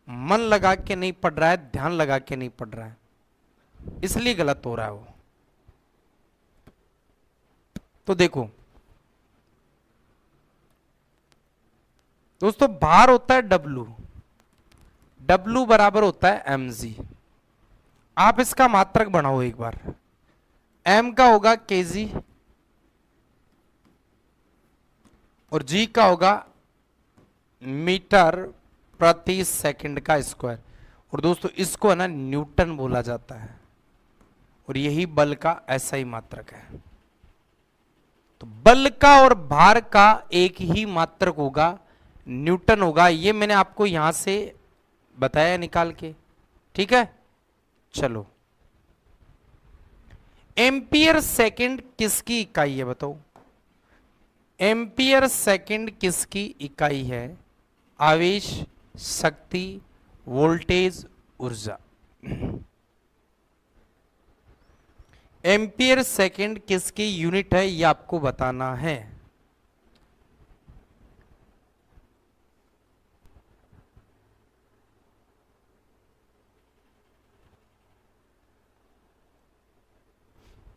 मन लगा के नहीं पढ़ रहा है, ध्यान लगा के नहीं पढ़ रहा है, इसलिए गलत हो रहा है वो। तो देखो दोस्तों, भार होता है W बराबर होता है mg। आप इसका मात्रक बनाओ एक बार। m का होगा kg और g का होगा मीटर प्रति सेकंड का स्क्वायर। और दोस्तों इसको है ना न्यूटन बोला जाता है और यही बल का SI मात्रक है। तो बल का और भार का एक ही मात्रक होगा, न्यूटन होगा। ये मैंने आपको यहां से बताया निकाल के, ठीक है। चलो, एम्पियर सेकंड किसकी इकाई है बताओ? एम्पियर सेकंड किसकी इकाई है? आवेश, शक्ति, वोल्टेज, ऊर्जा। एम्पियर सेकंड किसकी यूनिट है ये आपको बताना है।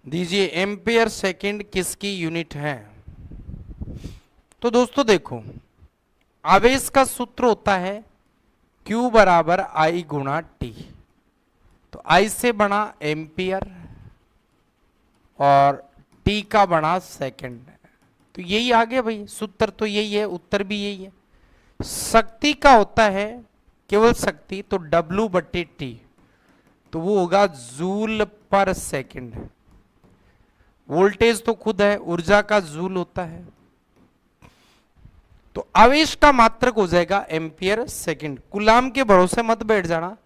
दीजिए, एम्पियर सेकंड किसकी यूनिट है? तो दोस्तों देखो, आवेश का सूत्र होता है Q बराबर I गुणा T। तो I से बना एम्पियर और T का बना सेकंड। तो यही आ गया भाई, सूत्र तो यही है, उत्तर भी यही है। शक्ति का होता है केवल शक्ति, तो W बटे T, तो वो होगा जूल पर सेकंड। वोल्टेज तो खुद है, ऊर्जा का जूल होता है। तो आवेश का मात्रक हो जाएगा एम्पियर सेकंड। कूलाम के भरोसे मत बैठ जाना,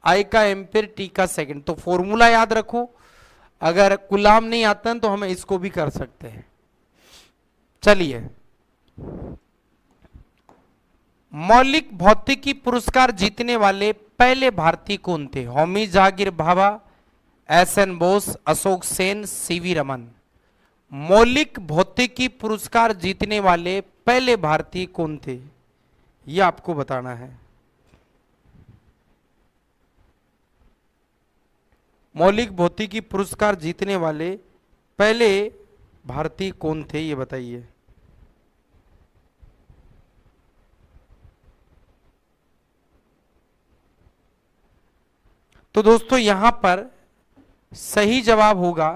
I का एम्पियर, T का सेकंड। तो फॉर्मूला याद रखो, अगर कूलाम नहीं आता है तो हम इसको भी कर सकते हैं। चलिए, मौलिक भौतिकी पुरस्कार जीतने वाले पहले भारतीय कौन थे? Homi Jahangir Bhabha, SN Bose, Ashok Sen, CV Raman. मौलिक भौतिकी पुरस्कार जीतने वाले पहले भारतीय कौन थे ये आपको बताना है। मौलिक भौतिकी पुरस्कार जीतने वाले पहले भारतीय कौन थे ये बताइए। तो दोस्तों यहां पर सही जवाब होगा,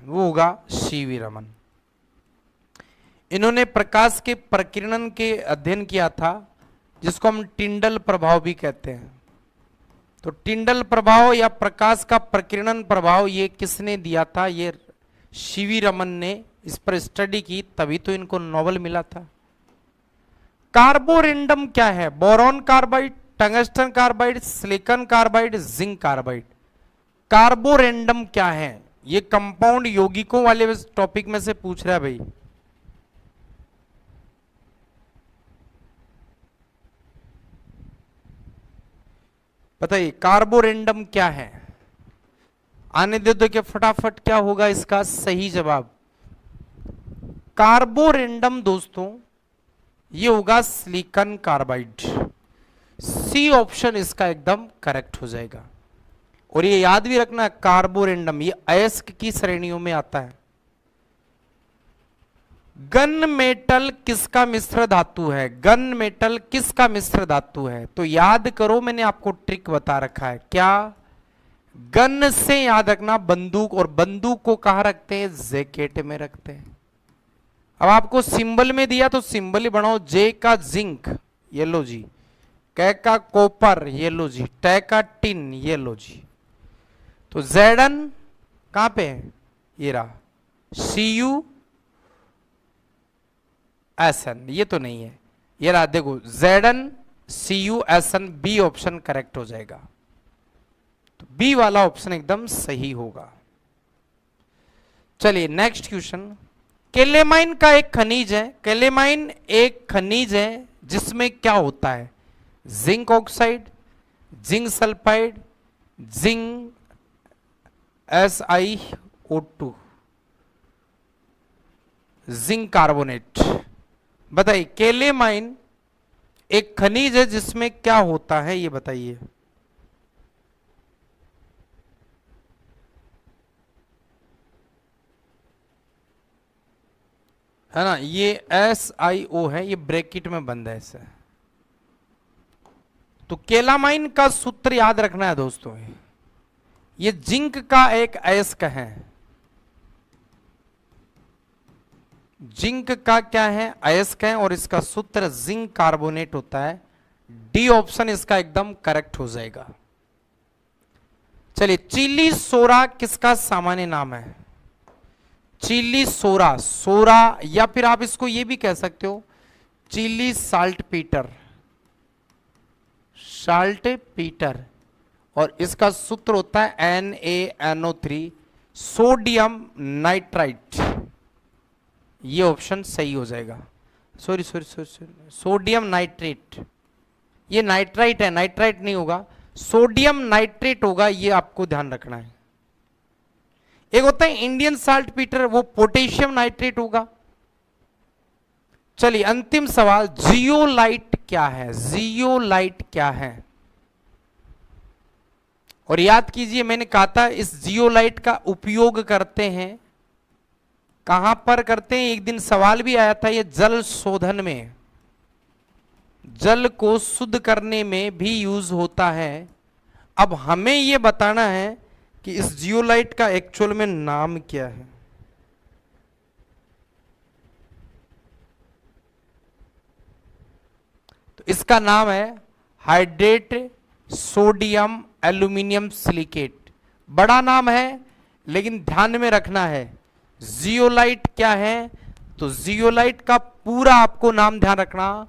वो होगा CV रमन। इन्होंने प्रकाश के प्रकीर्णन के अध्ययन किया था, जिसको हम टिंडल प्रभाव भी कहते हैं। तो टिंडल प्रभाव या प्रकाश का प्रकीर्णन प्रभाव ये किसने दिया था? ये CV रमन ने इस पर स्टडी की, तभी तो इनको नोबेल मिला था। कार्बोरेंडम क्या है? Boron carbide, tungsten carbide, silicon carbide, zinc carbide. Carborundum क्या है? ये कंपाउंड यौगिकों वाले टॉपिक में से पूछ रहा है भाई। बताइए कार्बोरेंडम क्या है? आने दे दो कि फटाफट क्या होगा इसका सही जवाब। कार्बोरेंडम दोस्तों ये होगा सिलिकॉन कार्बाइड। सी ऑप्शन इसका एकदम करेक्ट हो जाएगा। और ये याद भी रखना, कार्बोरेंडम ये अयस्क की श्रेणियों में आता है। गन मेटल किसका मिश्र धातु है? गन मेटल किसका मिश्र धातु है? तो याद करो, मैंने आपको ट्रिक बता रखा है। क्या? गन से याद रखना बंदूक, और बंदूक को कहां रखते हैं? जैकेट में रखते हैं। अब आपको सिंबल में दिया तो सिंबल ही बनाओ। जे का जिंक, ये लो जी। कै का कॉपर, ये लो जी। टे का टिन, ये लो जी। तो जेडन कहां पे है? ये रहा। CU SN, ये तो नहीं है, ये रहा। देखो Zn CU SN, B option correct हो जाएगा। तो बी वाला ऑप्शन एकदम सही होगा। चलिए नेक्स्ट क्वेश्चन। केलेमाइन का एक खनिज है, केलेमाइन एक खनिज है जिसमें क्या होता है? Zinc oxide, zinc sulphide, zinc SiO2, zinc carbonate. बताइए, केलेमाइन एक खनिज है जिसमें क्या होता है, ये बताइए। है ना, ये SiO है, ये ब्रैकेट में बंद है ऐसे। तो केलामाइन का सूत्र याद रखना है दोस्तों। ये जिंक का एक अयस्क है। जिंक का क्या है? अयस्क है, और इसका सूत्र जिंक कार्बोनेट होता है। डी ऑप्शन इसका एकदम करेक्ट हो जाएगा। चलिए, चिली सोरा किसका सामान्य नाम है? चिली सोरा, सोरा, या फिर आप इसको ये भी कह सकते हो Chile saltpetre, saltpetre, और इसका सूत्र होता है NaNO3, सोडियम नाइट्राइट। ये ऑप्शन सही हो जाएगा। सॉरी, सोडियम नाइट्रेट, ये नाइट्राइट है, नाइट्राइट नहीं होगा, सोडियम नाइट्रेट होगा, ये आपको ध्यान रखना है। एक होता है इंडियन साल्ट पीटर, वो पोटेशियम नाइट्रेट होगा। चलिए अंतिम सवाल, जियोलाइट क्या है? जियोलाइट क्या है? और याद कीजिए, मैंने कहा था इस जियोलाइट का उपयोग करते हैं, कहां पर करते हैं? एक दिन सवाल भी आया था, ये जल शोधन में, जल को शुद्ध करने में भी यूज होता है। अब हमें यह बताना है कि इस जियोलाइट का एक्चुअल में नाम क्या है। तो इसका नाम है हाइड्रेट सोडियम एल्यूमिनियम सिलिकेट। बड़ा नाम है, लेकिन ध्यान में रखना है जियोलाइट क्या है। तो जियोलाइट का पूरा आपको नाम ध्यान रखना,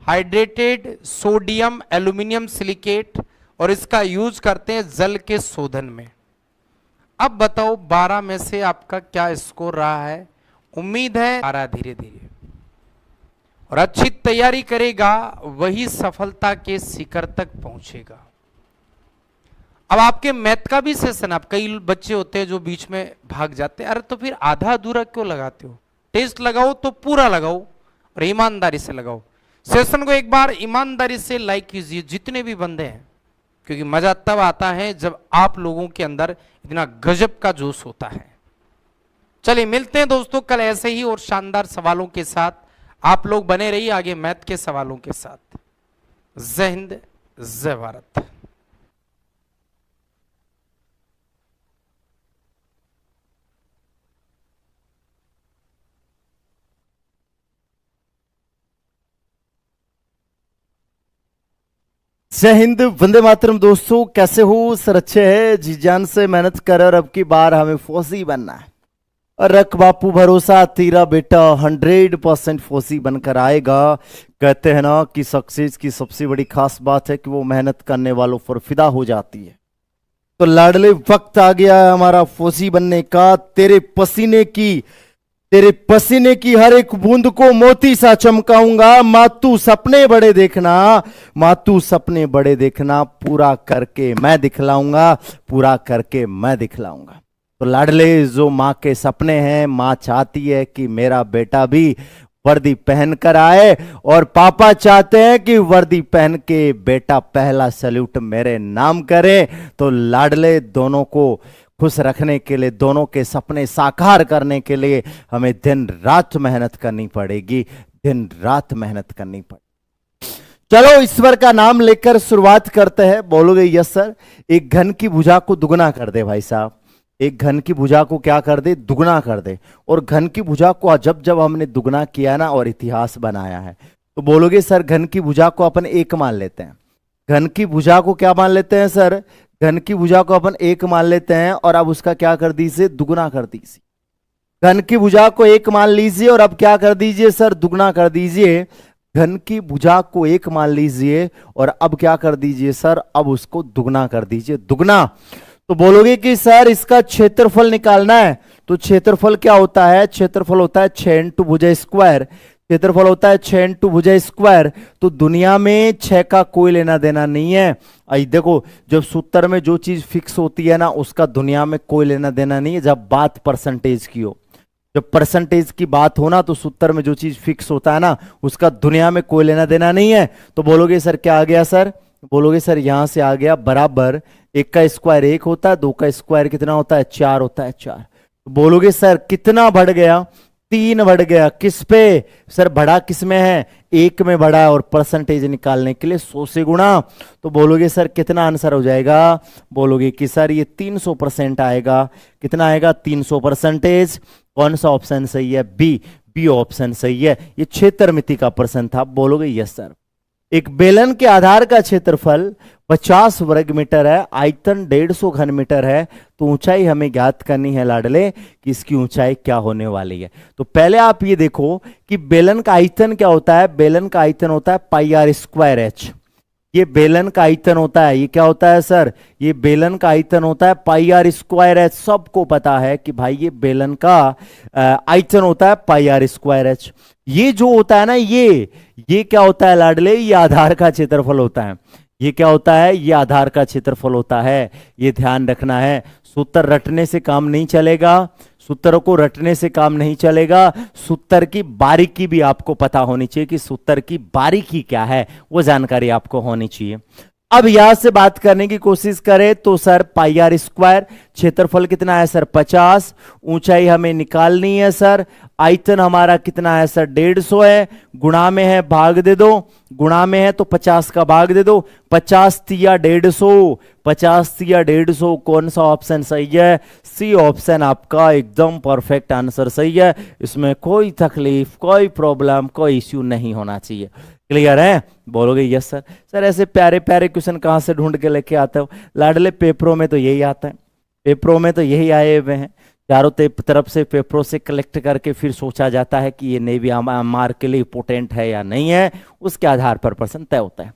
हाइड्रेटेड सोडियम एल्यूमिनियम सिलिकेट, और इसका यूज करते हैं जल के शोधन में। अब बताओ 12 में से आपका क्या स्कोर रहा है? उम्मीद है आ रहा धीरे धीरे, और अच्छी तैयारी करेगा वही सफलता के शिखर तक पहुंचेगा। अब आपके मैथ का भी सेशन, आप कई बच्चे होते हैं जो बीच में भाग जाते हैं, अरे तो फिर आधा अधूरा क्यों लगाते हो? टेस्ट लगाओ तो पूरा लगाओ और ईमानदारी से लगाओ। सेशन को एक बार ईमानदारी से लाइक कीजिए जितने भी बंदे हैं, क्योंकि मजा तब आता है जब आप लोगों के अंदर इतना गजब का जोश होता है। चलिए मिलते हैं दोस्तों कल ऐसे ही और शानदार सवालों के साथ। आप लोग बने रहिए आगे मैथ के सवालों के साथ। जय हिंद, जय भारत। जय हिंद, वंदे मातरम। दोस्तों कैसे हो? सर अच्छे है? जी जान से मेहनत कर, और अब की बार हमें फौजी बनना है। और रख बापू भरोसा, तेरा बेटा 100% फौजी बनकर आएगा। कहते हैं ना कि सक्सेस की सबसे बड़ी खास बात है कि वो मेहनत करने वालों पर फिदा हो जाती है। तो लाडले वक्त आ गया है हमारा फौजी बनने का। तेरे पसीने की हर एक बूंद को मोती सा चमकाऊंगा। मातू सपने बड़े देखना, मातू सपने बड़े देखना, पूरा करके मैं दिखलाऊंगा, पूरा करके मैं दिखलाऊंगा। तो लाडले, जो माँ के सपने हैं, माँ चाहती है कि मेरा बेटा भी वर्दी पहन कर आए, और पापा चाहते हैं कि वर्दी पहन के बेटा पहला सैल्यूट मेरे नाम करे। तो लाडले दोनों को खुश रखने के लिए, दोनों के सपने साकार करने के लिए हमें दिन रात मेहनत करनी पड़ेगी, दिन रात मेहनत करनी पड़ेगी। चलो ईश्वर का नाम लेकर शुरुआत करते हैं। बोलोगे यस सर। एक घन की भुजा को दुगना कर दे भाई साहब, एक घन की भुजा को क्या कर दे, दुगना कर दे। और घन की भुजा को जब जब हमने दुगना किया ना और इतिहास बनाया है, तो बोलोगे सर घन की भुजा को अपन एक मान लेते हैं। घन की भुजा को क्या मान लेते हैं सर, घन की भुजा को अपन एक मान लेते हैं और अब उसका क्या कर दीजिए, दुगना कर दीजिए। घन की भुजा को एक मान लीजिए और अब क्या कर दीजिए सर, दुगना कर दीजिए। घन की भुजा को एक मान लीजिए और अब क्या कर दीजिए सर, अब उसको दुगना कर दीजिए, दुगना। तो बोलोगे कि सर इसका क्षेत्रफल निकालना है, तो क्षेत्रफल क्या होता है, क्षेत्रफल होता है 6 इंटू भुजा स्क्वायर। क्षेत्रफल होता है 6 इंटू भुजा स्क्वायर। तो दुनिया में 6 का कोई लेना देना नहीं है। आई देखो, जब सूत्र में जो चीज फिक्स होती है ना, उसका दुनिया में कोई लेना देना नहीं है। जब बात परसेंटेज की हो, जब परसेंटेज की बात हो ना, तो सूत्र में जो चीज फिक्स होता है ना, उसका दुनिया में कोई लेना देना नहीं है। तो बोलोगे सर क्या आ गया सर, बोलोगे सर यहां से आ गया बराबर 1 का स्क्वायर 1 होता है, 2 का स्क्वायर कितना होता है, 4 होता है, 4। तो बोलोगे सर कितना बढ़ गया, 3 बढ़ गया। किस पे सर, बढ़ा किस में है, 1 में बढ़ा है। और परसेंटेज निकालने के लिए 100 से गुणा। तो बोलोगे सर कितना आंसर हो जाएगा, बोलोगे कि सर ये 300% आएगा। कितना आएगा, 300%। कौन सा ऑप्शन सही है, बी, बी ऑप्शन सही है। ये क्षेत्रमिति का प्रश्न था। बोलोगे यस सर। एक बेलन के आधार का क्षेत्रफल 50 वर्ग मीटर है, आयतन 150 घन मीटर है। तो ऊंचाई हमें ज्ञात करनी है लाडले कि इसकी ऊंचाई क्या होने वाली है। तो पहले आप ये देखो कि बेलन का आयतन क्या होता है। बेलन का आयतन होता है पाई आर स्क्वायर एच। ये बेलन का आयतन होता है, ये क्या होता है सर, ये बेलन का आयतन होता है पाई आर स्क्वायर एच। सबको पता है कि भाई ये बेलन का आयतन होता है पाई आर स्क्वायर एच। ये जो होता है ना, ये क्या होता है लाडले, ये आधार का क्षेत्रफल होता है। ये क्या होता है, ये आधार का क्षेत्रफल होता है। ये ध्यान रखना है। सूत्र रटने से काम नहीं चलेगा, सूत्र को रटने से काम नहीं चलेगा। सूत्र की बारीकी भी आपको पता होनी चाहिए कि सूत्र की बारीकी क्या है, वो जानकारी आपको होनी चाहिए। अब यहां से बात करने की कोशिश करें तो सर पाई आर स्क्वायर, क्षेत्रफल कितना है सर 50, ऊंचाई हमें निकालनी है सर, आयतन हमारा कितना है सर 150 है, गुणा में है भाग दे दो, गुणा में है तो 50 का भाग दे दो, 50 तिया 150, 50 तिया 150। कौन सा ऑप्शन सही है, सी ऑप्शन आपका एकदम परफेक्ट आंसर सही है। इसमें कोई तकलीफ, कोई प्रॉब्लम, कोई इश्यू नहीं होना चाहिए। क्लियर है, बोलोगे यस सर। सर ऐसे प्यारे प्यारे क्वेश्चन कहां से ढूंढ के लेके आते हो लाडले, पेपरों में तो यही आता है, पेपरों में तो यही आए हुए हैं। चारों तरफ से पेपरों से कलेक्ट करके फिर सोचा जाता है कि ये नेवी मार्क के लिए इंपोर्टेंट है या नहीं है, उसके आधार पर प्रश्न तय होता है।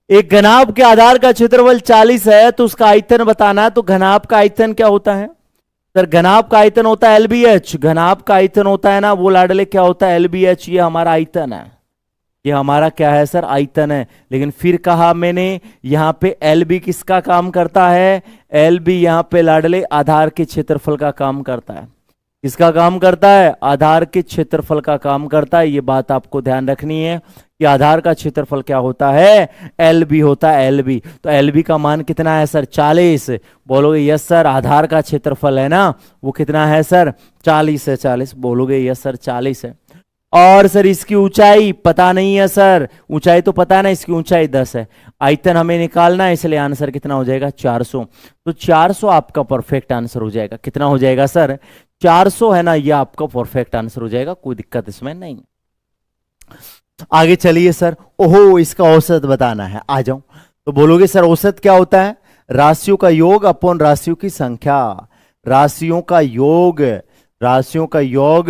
एक घनाभ के आधार का क्षेत्रफल 40 है, तो उसका आयतन बताना है। तो घनाभ का आयतन क्या होता है सर, घनाभ का आयतन होता है LBH। घनाभ का आयतन होता है ना वो लाडले क्या होता है, LBH। ये हमारा आयतन है, ये हमारा क्या है सर, आयतन है। लेकिन फिर कहा मैंने यहां पे LB किसका काम करता है, LB यहां पे लाडले आधार के क्षेत्रफल का काम करता है। किसका काम करता है, आधार के क्षेत्रफल का काम करता है। ये बात आपको ध्यान रखनी है कि आधार का क्षेत्रफल क्या होता है, LB होता है, LB। तो LB का मान कितना है सर 40। बोलोगे यस सर। आधार का क्षेत्रफल है ना वो कितना है सर 40 है, 40। बोलोगे यस सर 40 है। और सर इसकी ऊंचाई पता नहीं है सर, ऊंचाई तो पता है ना, इसकी ऊंचाई 10 है। आयतन हमें निकालना है, इसलिए आंसर कितना हो जाएगा 400। तो 400 आपका परफेक्ट आंसर हो जाएगा। कितना हो जाएगा सर 400 है ना, यह आपका परफेक्ट आंसर हो जाएगा, कोई दिक्कत इसमें नहीं। आगे चलिए सर। ओहो, इसका औसत बताना है, आ जाओ। तो बोलोगे सर औसत क्या होता है, राशियों का योग अपॉन राशियों की संख्या। राशियों का योग, राशियों का योग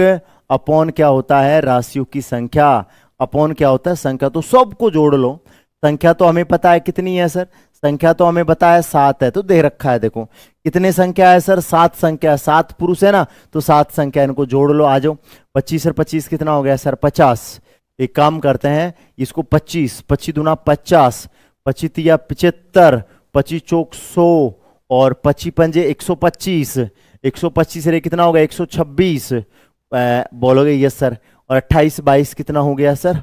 अपॉन क्या होता है, राशियों की संख्या। अपॉन क्या होता है, संख्या। तो सबको जोड़ लो। संख्या तो हमें पता है कितनी है सर, संख्या तो हमें बताया 7 है, तो दे रखा है देखो कितने संख्या है सर, 7 संख्या। 7 पुरुष है ना, तो 7 संख्या, इनको जोड़ लो। आ जाओ। 25 और 25 कितना हो गया सर 50। एक काम करते हैं, इसको 25, 25 दूना 50, 25 तिया 75, 25 चौक 100 और 25 पंजे 125, 125 रे कितना हो गया 126। बोलोगे यस सर। और 28 22 कितना हो गया सर,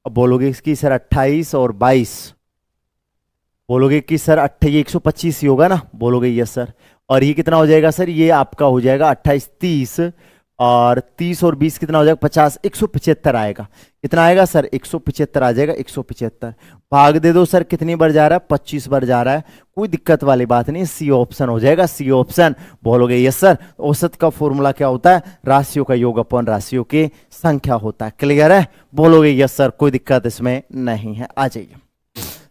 अब बोलोगे इसकी सर 28 और 22, बोलोगे कि सर 125 ही होगा ना, बोलोगे यस सर। और ये कितना हो जाएगा सर, ये आपका हो जाएगा 28 30, और 30 और 20 कितना हो जाएगा 50, 175 आएगा। कितना आएगा सर, 175 आ जाएगा, 175। भाग दे दो सर, कितनी बार जा रहा है, 25 बार जा रहा है, कोई दिक्कत वाली बात नहीं, सी ऑप्शन हो जाएगा, सी ऑप्शन। बोलोगे यस सर। औसत का फॉर्मूला क्या होता है, राशियों का योग अपन राशियों की संख्या होता है। क्लियर है, बोलोगे यस सर, कोई दिक्कत इसमें नहीं है। आ जाइए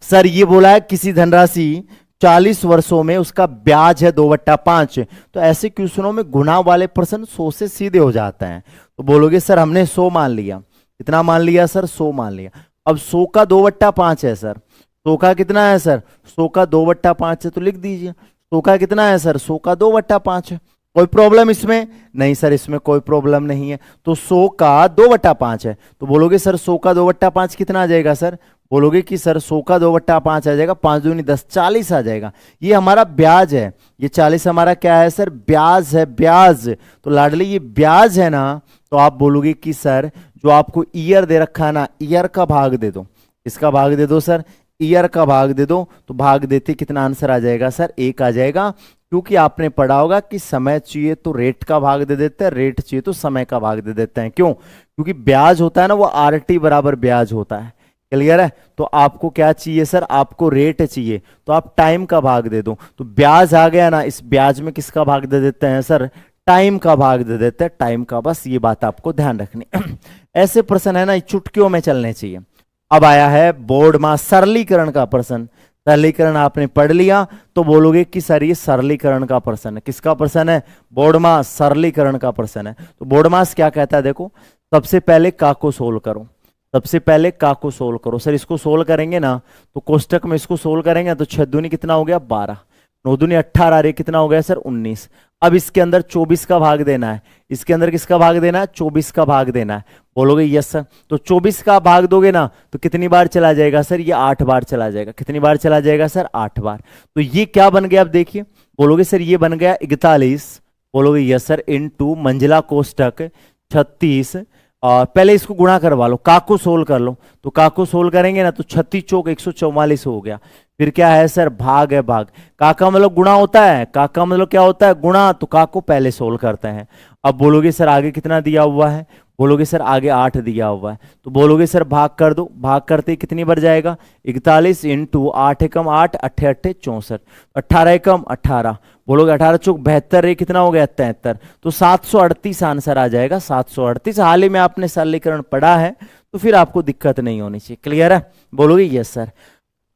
सर, ये बोला है किसी धनराशि 40 वर्षों में उसका ब्याज है 2/5, तो ऐसे क्वेश्चनों में गुणा वाले प्रश्न 100 से सीधे हो जाते हैं। तो बोलोगे सर हमने 100 मान लिया, कितना मान लिया सर, 100 मान लिया। अब 100 का 2/5 है सर, 100 का कितना है सर, 100 का 2/5 है, तो लिख दीजिए 100 का कितना है सर, 100 का 2/5 है। कोई प्रॉब्लम इसमें नहीं सर, इसमें कोई प्रॉब्लम नहीं है। तो 100 का 2/5 है, तो बोलोगे सर 100 का 2/5 कितना आ जाएगा सर, बोलोगे कि सर 100 का 2/5 आ जाएगा, 5 दूनी 10, 40 आ जाएगा। ये हमारा ब्याज है, ये 40 हमारा क्या है सर, ब्याज है, ब्याज। तो लाडली ये ब्याज है ना, तो आप बोलोगे कि सर जो आपको ईयर दे रखा है ना, ईयर का भाग दे दो। इसका भाग दे दो सर, ईयर का भाग दे दो। तो भाग देते कितना आंसर आ जाएगा सर, 1 आ जाएगा। क्योंकि आपने पढ़ा होगा कि समय चाहिए तो रेट का भाग दे देते हैं, रेट चाहिए तो समय का भाग दे देते हैं। क्यों, क्योंकि ब्याज होता है ना वो RT बराबर ब्याज होता है। क्लियर है, तो आपको क्या चाहिए सर, आपको रेट चाहिए, तो आप टाइम का भाग दे दो। तो ब्याज आ गया ना, इस ब्याज में किसका भाग दे देते हैं सर, टाइम का भाग दे देते हैं, टाइम का। बस ये बात आपको ध्यान रखनी। ऐसे प्रश्न है ना चुटकियों में चलने चाहिए। अब आया है बोर्ड में सरलीकरण का प्रश्न। सरलीकरण आपने पढ़ लिया तो बोलोगे कि सर ये सरलीकरण का प्रश्न है। किसका प्रश्न है, बोर्ड में सरलीकरण का प्रश्न है। तो बोर्ड मास क्या कहता है, देखो सबसे पहले का को सोल्व करो, सबसे पहले का को सोल्व करो। सर इसको सोल्व करेंगे ना, तो कोष्टक में इसको सोल्व करेंगे तो 6 दूनी कितना हो गया 12, 9 दूनी 18, अरे कितना हो गया सर 19। अब इसके अंदर 24 का भाग देना है, इसके अंदर किसका भाग देना है, 24 का भाग देना है। बोलोगे यस सर, तो 24 का भाग दोगे ना तो कितनी बार चला जाएगा सर, ये 8 बार चला जाएगा। कितनी बार चला जाएगा सर, 8 बार। तो ये क्या बन गया, अब देखिए, बोलोगे सर ये बन गया 41। बोलोगे यस सर, इनटू मंजिला कोष्टक 36, और पहले इसको गुणा करवा लो, का को सोल्व कर लो। तो का को सोल्व करेंगे ना तो 36 चौक 144 हो गया। फिर क्या है सर, भाग है, भाग। का मतलब गुणा होता है, का मतलब क्या होता है, गुणा। तो का को पहले सोल्व करते हैं। अब बोलोगे सर आगे कितना दिया हुआ है, बोलोगे सर आगे 8 दिया हुआ है। तो बोलोगे सर भाग कर दो, भाग करते कितनी बार जाएगा, 41 इंटू 8 एकम 8, 8 8 64, 18 एकम 18, बोलोगे 18 चौक 72, ये कितना हो गया 73। तो 738 आंसर आ जाएगा, 738। हाल ही में आपने सरलीकरण पढ़ा है तो फिर आपको दिक्कत नहीं होनी चाहिए। क्लियर है, बोलोगे यस सर।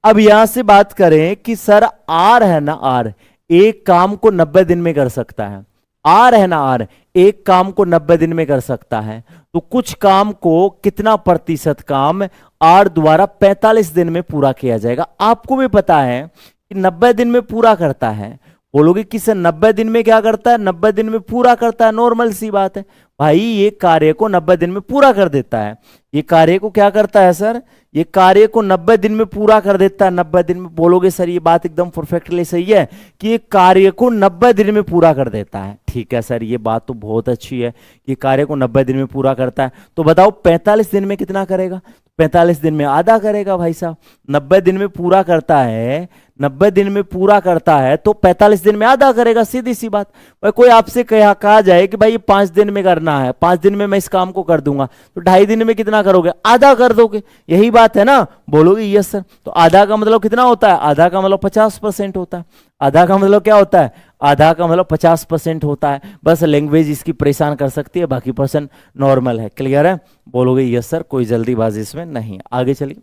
अब यहां से बात करें कि सर आर है ना, आर एक काम को 90 दिन में कर सकता है। आर है ना, आर एक काम को 90 दिन में कर सकता है। तो कुछ काम को कितना प्रतिशत काम आर द्वारा 45 दिन में पूरा किया जाएगा। आपको भी पता है कि 90 दिन में पूरा करता है। बोलोगे कि सर 90 दिन में क्या करता है, 90 दिन में पूरा करता है, नॉर्मल सी बात है भाई, ये कार्य को 90 दिन में पूरा कर देता है। ये कार्य को क्या करता है सर, ये कार्य को 90 दिन में पूरा कर देता है, 90 दिन में। बोलोगे सर ये बात एकदम परफेक्टली सही है कि ये कार्य को 90 दिन में पूरा कर देता है। ठीक है सर, ये बात तो बहुत अच्छी है कि कार्य को 90 दिन में पूरा करता है। तो बताओ 45 दिन में कितना करेगा, 45 दिन में आधा करेगा भाई साहब। 90 दिन में पूरा करता है, 90 दिन में पूरा करता है तो 45 दिन में आधा करेगा, सीधी सी बात। भाई कोई आपसे कहा जाए कि भाई ये 5 दिन में करना है, 5 दिन में मैं इस काम को कर दूंगा, तो 2.5 दिन में कितना करोगे, आधा कर दोगे। यही बात है ना, बोलोगे यस सर। तो आधा का मतलब कितना होता है, आधा का मतलब 50% होता है। आधा का मतलब क्या होता है, आधा का मतलब 50% होता है। बस लैंग्वेज इसकी परेशान कर सकती है, बाकी पर्सन नॉर्मल है। क्लियर है, बोलोगे यस सर, कोई जल्दीबाजी इसमें नहीं है। आगे चलिए,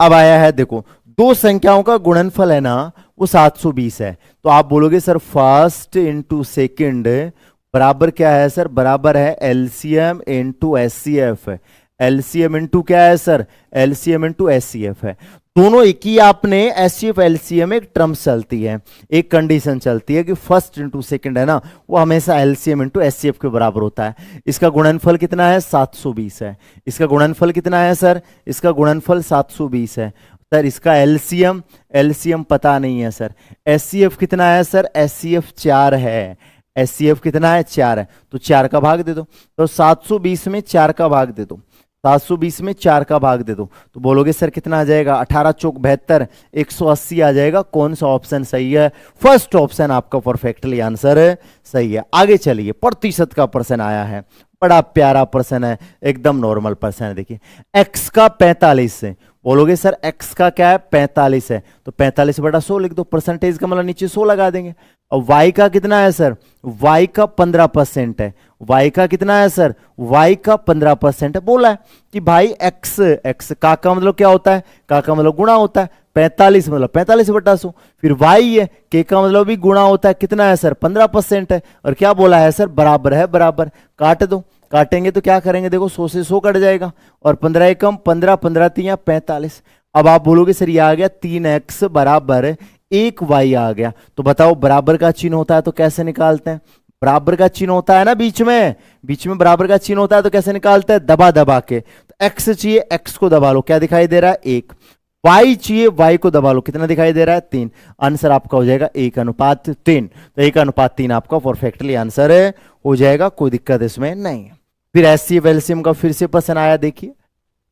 अब आया है देखो, दो संख्याओं का गुणनफल है ना वो 720 है। तो आप बोलोगे सर फर्स्ट इंटू सेकेंड बराबर क्या है सर, बराबर है LCM into HCF. LCM into क्या है सर, एलसीएम इंटू एचसीएफ है। दोनों एक ही, आपने एचसीएफ एलसीएम एक टर्म चलती है, एक कंडीशन चलती है कि फर्स्ट इंटू सेकंड है ना वो हमेशा एलसीएम इंटू एचसीएफ के बराबर होता है। इसका गुणनफल कितना है 720 है। इसका गुणनफल कितना है सर, इसका गुणनफल 720 है सर। इसका एलसीएम, एलसीएम पता नहीं है सर। एचसीएफ कितना है सर, एचसीएफ 4 है। एचसीएफ कितना है 4 है, तो 4 का भाग दे दो। तो 720 में 4 का भाग दे दो। 720 में 4 का भाग दे दो तो बोलोगे सर कितना आ जाएगा, 18 चौक 72, 180 आ जाएगा। कौन सा ऑप्शन सही है? फर्स्ट ऑप्शन आपका परफेक्टली आंसर सही है। आगे चलिए, प्रतिशत का प्रश्न आया है, बड़ा प्यारा प्रश्न है, एकदम नॉर्मल प्रश्न है। देखिए x का 45 से, बोलोगे सर x का क्या है, 45 है, तो 45/100 लिख दो, परसेंटेज का मतलब नीचे 100 लगा देंगे। और y का कितना है सर, y का 15% है, y का कितना है सर, y का 15% है। बोला है कि भाई x का मतलब क्या होता है, का मतलब गुणा होता है, 45 मतलब 45/100, फिर y है, k का मतलब भी गुणा होता है, कितना है सर, 15% है, और क्या बोला है सर, बराबर है, बराबर। काट दो, काटेंगे तो क्या करेंगे, देखो 100 से 100 कट जाएगा, और 15 एकम 15, 15 3 45। अब आप बोलोगे सर ये आ गया 3x बराबर 1y आ गया, तो बताओ बराबर का चिन्ह होता है तो कैसे निकालते हैं, बराबर का चिन्ह होता है ना बीच में बराबर का चिन्ह होता है तो कैसे निकालते हैं, दबा दबा के। तो x चाहिए, x को दबा लो, क्या दिखाई दे रहा है, 1। y चाहिए, y को दबा लो, कितना दिखाई दे रहा है, 3। आंसर आपका हो जाएगा 1:3। तो 1:3 आपका परफेक्टली आंसर हो जाएगा, कोई दिक्कत इसमें नहीं है। फिर HCF एलसीएम का फिर से प्रश्न आया, देखिए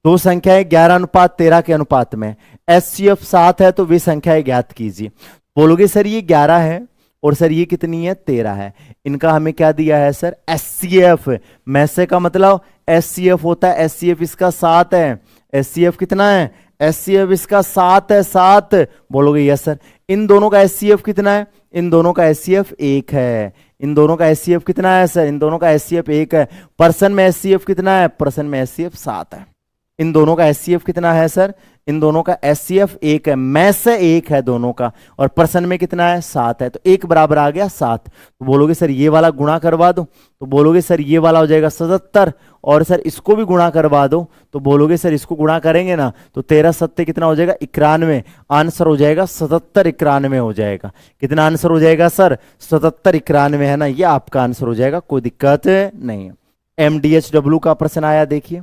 दो संख्याएं 11:13 के अनुपात में, HCF 7 है तो वे संख्याएं ज्ञात कीजिए। बोलोगे सर ये 11 है और सर ये कितनी है, 13 है, इनका हमें क्या दिया है सर, HCF। में से का मतलब HCF होता है, HCF इसका 7 है, HCF कितना है, HCF इसका 7 है, 7। बोलोगे यस सर। इन दोनों का HCF कितना है, इन दोनों का HCF 1 है, इन दोनों का HCF कितना है सर, इन दोनों का HCF 1 है। पर्सन में HCF कितना है, पर्सन में HCF 7 है। इन दोनों का HCF कितना है सर, इन दोनों का HCF 1 है, में से 1 है दोनों का, और पर्सन में कितना है, 7 है, तो 1 बराबर आ गया 7। तो बोलोगे सर ये वाला गुणा करवा दो, तो बोलोगे सर ये वाला हो जाएगा 77, और सर इसको भी गुणा करवा दो, तो बोलोगे सर इसको गुणा करेंगे ना तो 13 7 कितना हो जाएगा, 91। आंसर हो जाएगा 77 91 हो जाएगा। कितना आंसर हो जाएगा सर, 77 91 है ना, ये आपका आंसर हो जाएगा, कोई दिक्कत नहीं है। MDHW का प्रश्न आया, देखिए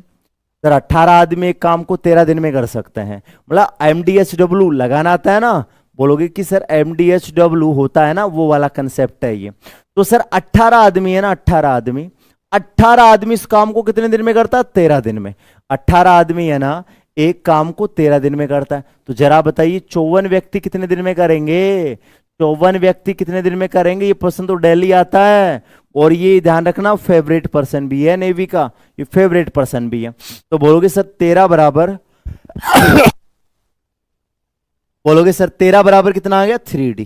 सर 18 आदमी एक काम को 13 दिन में कर सकते हैं, मतलब MDHW लगाना आता है ना। बोलोगे कि सर MDHW होता है ना, वो वाला कंसेप्ट है ये। तो सर 18 आदमी है ना, 18 आदमी इस काम को कितने दिन में करता है, 13 दिन में। 18 आदमी है ना, एक काम को 13 दिन में करता है, तो जरा बताइए 54 व्यक्ति कितने दिन में करेंगे, 54 व्यक्ति कितने दिन में करेंगे। ये प्रश्न तो डेली आता है, और ये ध्यान रखना फेवरेट पर्सन भी है नेवी का, ये फेवरेट पर्सन भी है। तो बोलोगे सर 13 बराबर बोलोगे सर 13 बराबर कितना आ गया, 3D।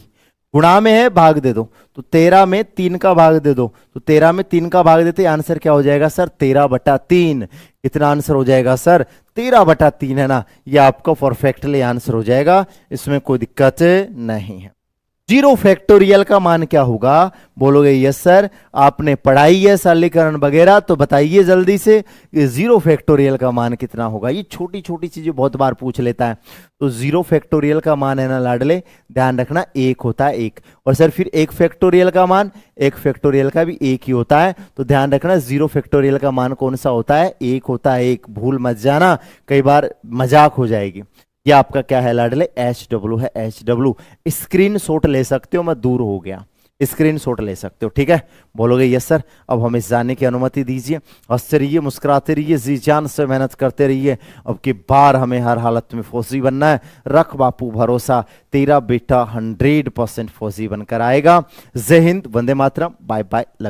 गुणा में है, भाग दे दो, तो 13 में 3 का भाग दे दो, तो 13 में 3 का भाग देते आंसर क्या हो जाएगा सर, 13/3। कितना आंसर हो जाएगा सर, 13/3 है ना, ये आपका परफेक्टली आंसर हो जाएगा, इसमें कोई दिक्कत नहीं है। 0 फैक्टोरियल का मान क्या होगा, बोलोगे यस सर आपने पढ़ाई है सरलीकरण वगैरह, तो बताइए जल्दी से 0 फैक्टोरियल का मान कितना होगा। ये छोटी छोटी चीजें बहुत बार पूछ लेता है। तो 0 फैक्टोरियल का मान है ना लाडले, ध्यान रखना 1 होता है, 1। और सर फिर 1 फैक्टोरियल का मान, 1 फैक्टोरियल का भी 1 ही होता है, तो ध्यान रखना 0 फैक्टोरियल का मान कौन सा होता है, 1 होता है, 1। भूल मत जाना, कई बार मजाक हो जाएगी। ये आपका क्या है लाडले, HW है, HW। स्क्रीन शॉट ले सकते हो, मैं दूर हो गया, स्क्रीन शॉट ले सकते हो, ठीक है। बोलोगे यस सर, अब हमें जाने की अनुमति दीजिए। हंसते रहिए, मुस्कुराते रहिए, जी जान से मेहनत करते रहिए। अब की बार हमें हर हालत में फौजी बनना है। रख बापू भरोसा, तेरा बेटा 100% फौजी बनकर आएगा। जय Hind, Vande Mataram, bye bye, love you.